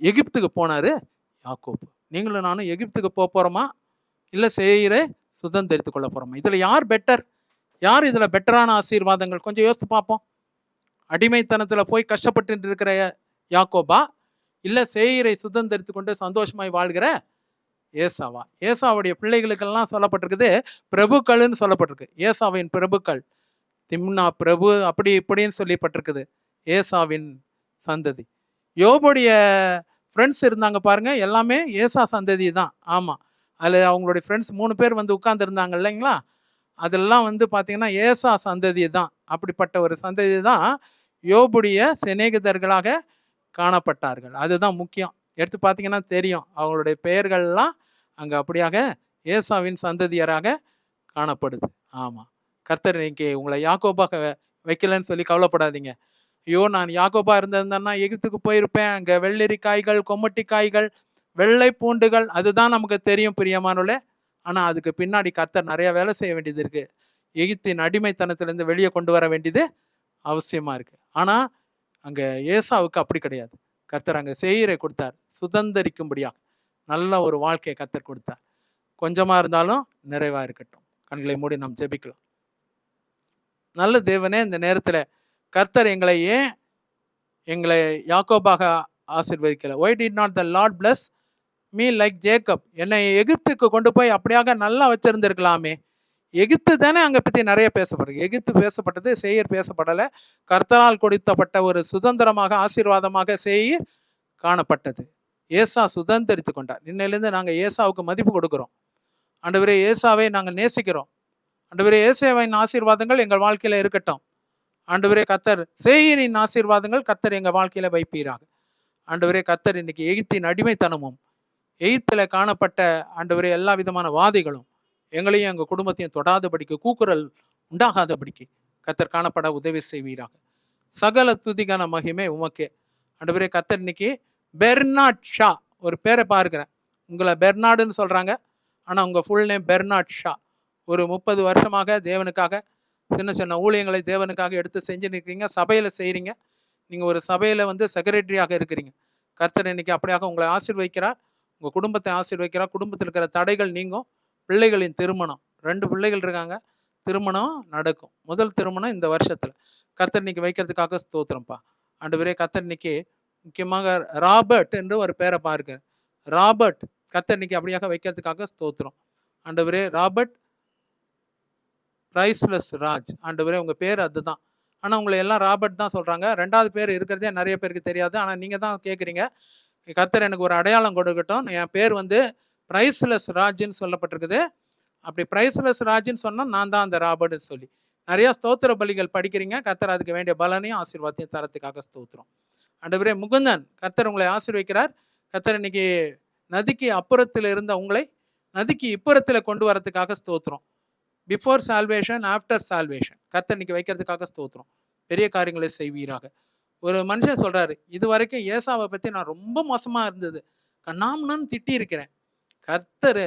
எகிப்துக்கு போனார் யாக்கோபு. நீங்களும் நானும் எகிப்துக்கு போகிறோமா, இல்லை சேயீரை சுதந்திரித்து கொள்ள போகிறோமா? இதில் யார் பெட்டர்? யார் இதில் பெட்டரான ஆசீர்வாதங்கள்? கொஞ்சம் யோசித்து பார்ப்போம். அடிமைத்தனத்தில் போய் கஷ்டப்பட்டு இருக்கிற யாக்கோபா, இல்லை சேயீரை சுதந்திரித்து கொண்டு சந்தோஷமாய் வாழ்கிற ஏசாவா? ஏசாவுடைய பிள்ளைகளுக்கெல்லாம் சொல்லப்பட்டிருக்குது பிரபுக்கள்னு சொல்லப்பட்டிருக்கு. ஏசாவின் பிரபுக்கள், திம்னா பிரபு, அப்படி இப்படின்னு சொல்லப்பட்டிருக்குது. ஏசாவின் சந்ததி. யோபுடைய ஃப்ரெண்ட்ஸ் இருந்தாங்க பாருங்க, எல்லாமே ஏசா சந்ததி தான். ஆமாம், அதில் அவங்களுடைய ஃப்ரெண்ட்ஸ் 3 பேர் உட்கார்ந்துருந்தாங்க இல்லைங்களா? அதெல்லாம் பார்த்தீங்கன்னா ஏசா சந்ததி தான். அப்படிப்பட்ட ஒரு சந்ததி தான் யோபுடைய சிநேகிதர்களாக காணப்பட்டார்கள். அதுதான் முக்கியம். எடுத்து பார்த்தீங்கன்னா தெரியும், அவங்களுடைய பெயர்கள்லாம் அங்கே அப்படியாக ஏசாவின் சந்ததியராக காணப்படுது. ஆமாம், கர்த்தர் இன்னைக்கு உங்களை யாக்கோபாக வைக்கலன்னு சொல்லி கவலைப்படாதீங்க. ஐயோ, நான் யாக்கோபா இருந்திருந்தேன்னா எகிப்துக்கு போயிருப்பேன். அங்கே வெள்ளரி காய்கள், கொம்மட்டி காய்கள், வெள்ளை பூண்டுகள், அதுதான் நமக்கு தெரியும் பிரியமானவர்களே. ஆனால் அதுக்கு பின்னாடி கர்த்தர் நிறைய வேலை செய்ய வேண்டியது இருக்குது. எகிப்தின் அடிமைத்தனத்திலேருந்து வெளியே கொண்டு வர வேண்டியது அவசியமாக இருக்குது. ஆனால் அங்கே ஏசாவுக்கு அப்படி கிடையாது. கர்த்தர் அங்கே சேயீரை கொடுத்தார், சுதந்திரிக்கும்படியாக நல்ல ஒரு வாழ்க்கையை கர்த்தர் கொடுத்தார். கொஞ்சமாக இருந்தாலும் நிறைவாக இருக்கட்டும். கண்களை மூடி நாம் ஜெபிக்கலாம். நல்ல தேவனே, இந்த நேரத்தில் கர்த்தர் எங்களை யாக்கோபாக ஆசீர்வதிக்கல. Why did not the Lord bless me like Jacob? என்னை எகிப்துக்கு கொண்டு போய் அப்படியாக நல்லா வச்சிருந்திருக்கலாமே. எகிப்து தானே அங்கே பற்றி நிறைய பேசப்படுது. எகிப்து பேசப்பட்டது, சேயீர் பேசப்படலை. கர்த்தரால் கொடுத்தப்பட்ட ஒரு சுதந்திரமாக, ஆசீர்வாதமாக சேயீர் காணப்பட்டது. ஏசா சுதந்திரித்து கொண்டார். இன்னையிலேருந்து நாங்கள் ஏசாவுக்கு மதிப்பு கொடுக்குறோம். ஆண்டவரே, ஏசாவை நாங்கள் நேசிக்கிறோம். ஆண்டவரே, ஏசாவின் ஆசீர்வாதங்கள் எங்கள் வாழ்க்கையில் இருக்கட்டும். ஆண்டவரே, கர்த்தர் சேயீரின் ஆசீர்வாதங்கள் கர்த்தர் எங்கள் வாழ்க்கையில் வைப்பீராக. ஆண்டவரே, கர்த்தர் இன்னைக்கு எகிப்தின் அடிமைத்தனமும், எகிப்தில் காணப்பட்ட ஆண்டவரே எல்லா விதமான வாதிகளும் எங்களையும் எங்கள் குடும்பத்தையும் தொடாதபடிக்கு, கூக்குரல் உண்டாகாதபடிக்கு கர்த்தர் காணப்பட உதவி செய்வீராக. சகல துதிக்கான மகிமை உமக்கே. ஆண்டவரே, கர்த்தர் இன்னைக்கு பெர்னாட் ஷா, ஒரு பேரை பாருக்கிறேன். உங்களை பெர்னாடுன்னு சொல்கிறாங்க, ஆனால் உங்கள் ஃபுல் நேம் பெர்னாட் ஷா. ஒரு 30 வருஷமாக தேவனுக்காக சின்ன சின்ன ஊழியங்களை தேவனுக்காக எடுத்து செஞ்சு நிற்கிறீங்க. சபையில் செய்கிறீங்க. நீங்கள் ஒரு சபையில் செக்ரட்டரியாக இருக்கிறீங்க. கர்த்தர் இன்னைக்கு அப்படியாக உங்களை ஆசீர்வதிக்கிறார். உங்கள் குடும்பத்தை ஆசீர்வதிக்கிறார். குடும்பத்தில் இருக்கிற தடைகள் நீங்கும். பிள்ளைகளின் திருமணம், 2 பிள்ளைகள் இருக்காங்க, திருமணம் நடக்கும். முதல் திருமணம் இந்த வருஷத்தில் கர்த்தர் இன்னைக்கு வைக்கிறதுக்காக ஸ்தோத்திரம்ப்பா. ஆண்டவரே, கர்த்தர் இன்னைக்கு முக்கியமாக ராபர்ட் என்று ஒரு பேரை பாருங்க. ராபர்ட் கர்த்தர் இன்னைக்கு அப்படியாக வைக்கிறதுக்காக ஸ்தோத்திரம். ஆண்டவரே ராபர்ட் பிரைஸ்லெஸ் ராஜ், ஆண்டவரே உங்கள் பேர் அதுதான், ஆனால் உங்களை எல்லாம் ராபர்ட் தான் சொல்கிறாங்க. ரெண்டாவது பேர் இருக்கிறதே நிறைய பேருக்கு தெரியாது, ஆனால் நீங்கள் தான் கேட்குறீங்க. கர்த்தர் எனக்கு ஒரு அடையாளம் கொடுக்கட்டும், என் பேர் வந்து பிரைஸ்லெஸ் ராஜ்னு சொல்லப்பட்டிருக்குது. அப்படி பிரைஸ்லெஸ் ராஜ்னு சொன்னால் நான் தான் அந்த ராபர்ட்னு சொல்லி நிறையா ஸ்தோத்திர பலிகள் படிக்கிறீங்க. கர்த்தர் அதுக்கு வேண்டிய பலனையும் ஆசீர்வாதத்தையும் தரத்துக்காக ஸ்தோத்திரம். ஆண்டவரே முகுந்தன், கர்த்தர் உங்களை ஆசீர்வதிக்கிறார். கர்த்தர் இன்னைக்கு நதிக்கு அப்புறத்தில் இருந்த உங்களை நதிக்கு இப்புறத்தில் கொண்டு வரதுக்காக ஸ்தோத்திரம். பிஃபோர் சால்வேஷன், ஆஃப்டர் சால்வேஷன் கர்த்தர் இன்னைக்கு வைக்கிறதுக்காக ஸ்தோத்திரம். பெரிய காரியங்களை செய்வீராக. ஒரு மனுஷன் சொல்றாரு, இது வரைக்கும் ஏசாவை பற்றி நான் ரொம்ப மோசமாக இருந்தது, கண்ணாமண்ணான்னு திட்டி இருக்கிறேன். கர்த்தர்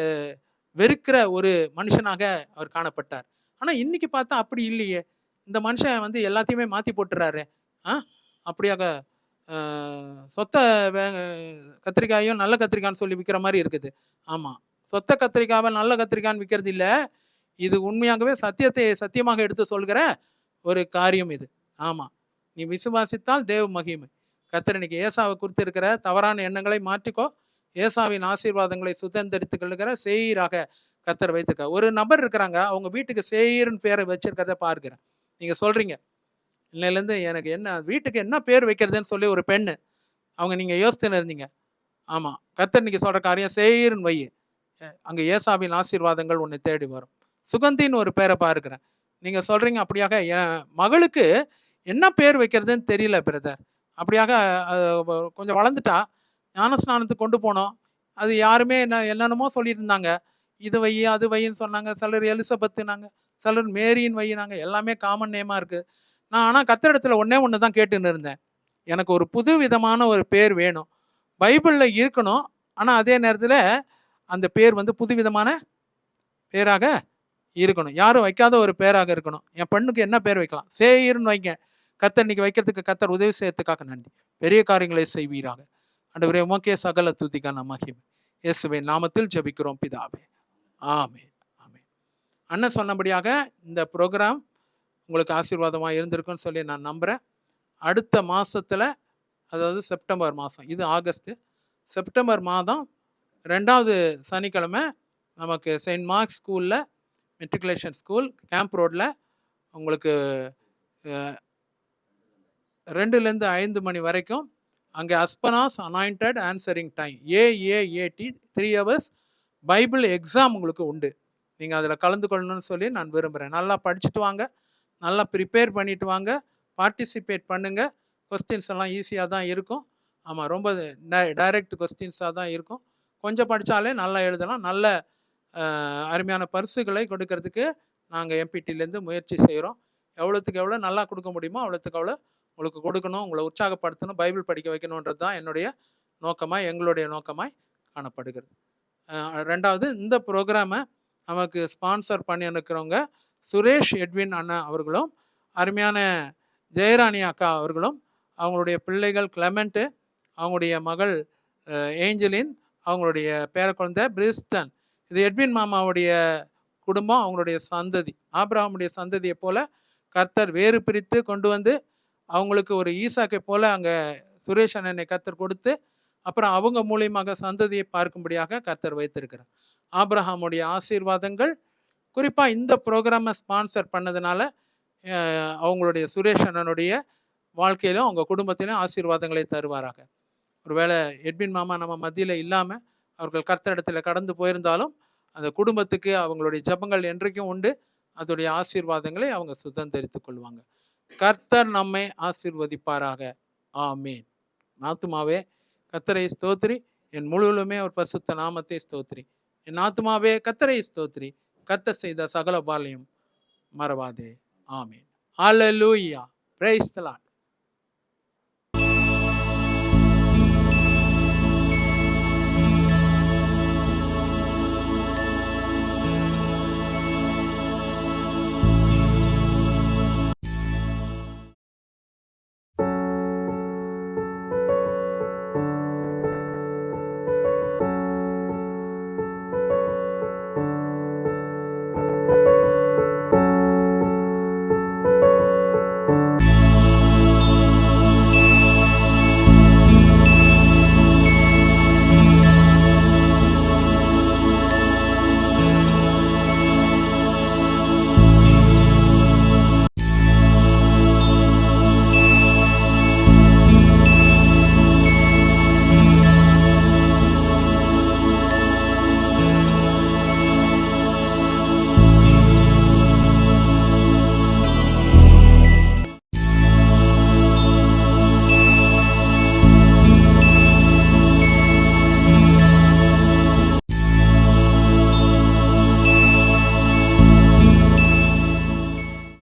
வெறுக்கிற ஒரு மனுஷனாக அவர் காணப்பட்டார். ஆனால் இன்னைக்கு பார்த்தா அப்படி இல்லையே, இந்த மனுஷன் வந்து எல்லாத்தையுமே மாற்றி போட்டுறாரு. அப்படியாக சொத்த கத்திரிக்காயும் நல்ல கத்திரிக்கான்னு சொல்லி விற்கிற மாதிரி இருக்குது. ஆமாம், சொத்த கத்திரிக்காவை நல்ல கத்திரிக்கான்னு விற்கிறது இல்லை, இது உண்மையாகவே சத்தியத்தை சத்தியமாக எடுத்து சொல்கிற ஒரு காரியம் இது. ஆமாம், நீ விசுவாசித்தால் தேவ மகிமை. கர்த்தர் இன்னைக்கு ஏசாவை குறித்து இருக்கிற தவறான எண்ணங்களை மாற்றிக்கோ, ஏசாவின் ஆசீர்வாதங்களை சுதந்திரித்து கொள்ளுகிற சேயீராக கர்த்தர் வைத்திருக்க. ஒரு நபர் இருக்கிறாங்க, அவங்க வீட்டுக்கு சேயீர்னு பேரை வச்சிருக்கிறத பார்க்கிறேன். நீங்கள் சொல்கிறீங்க, இன்னையிலேருந்து எனக்கு என்ன வீட்டுக்கு என்ன பேர் வைக்கிறதுன்னு சொல்லி ஒரு பெண்ணு அவங்க நீங்கள் யோசிச்சுன்னு இருந்தீங்க. ஆமாம், கர்த்தர் இன்னைக்கு சொல்கிற காரியம் சேயீர்னு வை, அங்கே ஏசாவின் ஆசீர்வாதங்கள் உன்னை தேடி வரும். சுகந்தின்னு ஒரு பேரை பார்க்கிறேன். நீங்கள் சொல்கிறீங்க, அப்படியாக என் மகளுக்கு என்ன பேர் வைக்கிறதுன்னு தெரியல பிரதர். அப்படியாக கொஞ்சம் வளர்ந்துட்டா ஞானஸ்நானத்துக்கு கொண்டு போனோம். அது யாருமே என்னென்னமோ சொல்லியிருந்தாங்க, இது வை அது வைன்னு சொன்னாங்க. சிலர் எலிசபெத்துனாங்க, சிலர் மேரின்னு வையினாங்க. எல்லாமே காமன் நேமாக இருக்குது. நான் ஆனால் கர்த்தரிடத்தில் ஒன்று தான் கேட்டுன்னு இருந்தேன், எனக்கு ஒரு புது விதமான ஒரு பேர் வேணும், பைபிளில் இருக்கணும், ஆனால் அதே நேரத்தில் அந்த பேர் வந்து புது விதமான பேராக இருக்கணும், யாரும் வைக்காத ஒரு பேராக இருக்கணும். என் பெண்ணுக்கு என்ன பேர் வைக்கலாம்? சேயீர்னு வைங்க. கர்த்தர் இன்னைக்கு வைக்கிறதுக்கு கர்த்தர் உதவி செய்யறதுக்காக நன்றி. பெரிய காரியங்களை செய்வீராக. ஆண்டவரே உமக்கே சகல துதிக்கான மகிமை இயேசுவின் நாமத்தில் ஜெபிக்கிறோம் பிதாவே, ஆமென் ஆமென். அண்ணன் சொன்னபடியாக இந்த ப்ரோக்ராம் உங்களுக்கு ஆசீர்வாதமாக இருந்திருக்குன்னு சொல்லி நான் நம்புகிறேன். அடுத்த மாதத்தில், அதாவது செப்டம்பர் மாதம், இது ஆகஸ்ட்டு, செப்டம்பர் மாதம் 2வது சனிக்கிழமை நமக்கு செயின்ட் மார்க்ஸ் ஸ்கூலில், மெட்ரிகுலேஷன் ஸ்கூல், கேம்ப் ரோடில் உங்களுக்கு 2லேருந்து 5 மணி வரைக்கும் அங்கே அஸ்பனாஸ் anointed answering time AAAT 3 hours Bible exam உங்களுக்கு உண்டு. நீங்கள் அதில் கலந்து கொள்ளணும்னு சொல்லி நான் விரும்புகிறேன். நல்லா படிச்சுட்டு வாங்க, நல்லா ப்ரிப்பேர் பண்ணிட்டு வாங்க, பார்ட்டிசிபேட் பண்ணுங்கள். கொஸ்டின்ஸ் எல்லாம் ஈஸியாக தான் இருக்கும். ஆமாம், ரொம்ப டைரக்ட் கொஸ்டின்ஸாக தான் இருக்கும். கொஞ்சம் படித்தாலே நல்லா எழுதலாம். நல்ல அருமையான பரிசுகளை கொடுக்கறதுக்கு நாங்கள் எம்பிடிலேருந்து முயற்சி செய்கிறோம். எவ்வளோத்துக்கு எவ்வளோ நல்லா கொடுக்க முடியுமோ அவ்வளோத்துக்கு அவ்வளோ உங்களுக்கு கொடுக்கணும், உங்களை உற்சாகப்படுத்தணும், பைபிள் படிக்க வைக்கணுன்றது தான் என்னுடைய நோக்கமாய், எங்களுடைய நோக்கமாய் காணப்படுகிறது. 2வது, இந்த ப்ரோக்ராமை நமக்கு ஸ்பான்சர் பண்ணியிருக்கிறவங்க சுரேஷ் எட்வின் அண்ணா அவர்களும், அருமையான ஜெயராணி அக்கா அவர்களும், அவங்களுடைய பிள்ளைகள் கிளமெண்ட்டு, அவங்களுடைய மகள் ஏஞ்சலின், அவங்களுடைய பேர குழந்தை பிரிஸ்டன். இது எட்வின் மாமாவுடைய குடும்பம், அவங்களுடைய சந்ததி, ஆபிரகாமுடைய சந்ததியை போல கர்த்தர் வேறு பிரித்து கொண்டு வந்து அவங்களுக்கு ஒரு ஈசாக்கை போல அங்கே சுரேஷ் அண்ணனை கர்த்தர் கொடுத்து, அப்புறம் அவங்க மூலியமாக சந்ததியை பார்க்கும்படியாக கர்த்தர் வைத்திருக்கிறார். ஆபிரகாமுடைய ஆசீர்வாதங்கள் குறிப்பாக இந்த ப்ரோக்ராமை ஸ்பான்சர் பண்ணதுனால அவங்களுடைய சுரேஷ் அண்ணனுடைய வாழ்க்கையிலும் அவங்க குடும்பத்திலும் ஆசீர்வாதங்களை தருவாராக. ஒருவேளை எட்வின் மாமா நம்ம மத்தியில் இல்லாமல் அவர்கள் கர்த்தரிடத்தில் கடந்து போயிருந்தாலும் அந்த குடும்பத்துக்கு அவங்களுடைய ஜெபங்கள் என்றைக்கும் உண்டு. அதோடைய ஆசீர்வாதங்களை அவங்க சுதந்திரித்துக் கொள்வாங்க. கர்த்தர் நம்மை ஆசீர்வதிப்பாராக. ஆமேன். ஆத்துமாவே கர்த்தரை ஸ்தோத்திரி, என் முழுவதுமே ஒரு பரிசுத்த நாமத்தை ஸ்தோத்திரி. என் ஆத்துமாவே கர்த்தரை ஸ்தோத்திரி, கர்த்தர் செய்த சகல பாலையும் மறவாதே. ஆமேன். ஹல்லேலூயா. Praise the Lord.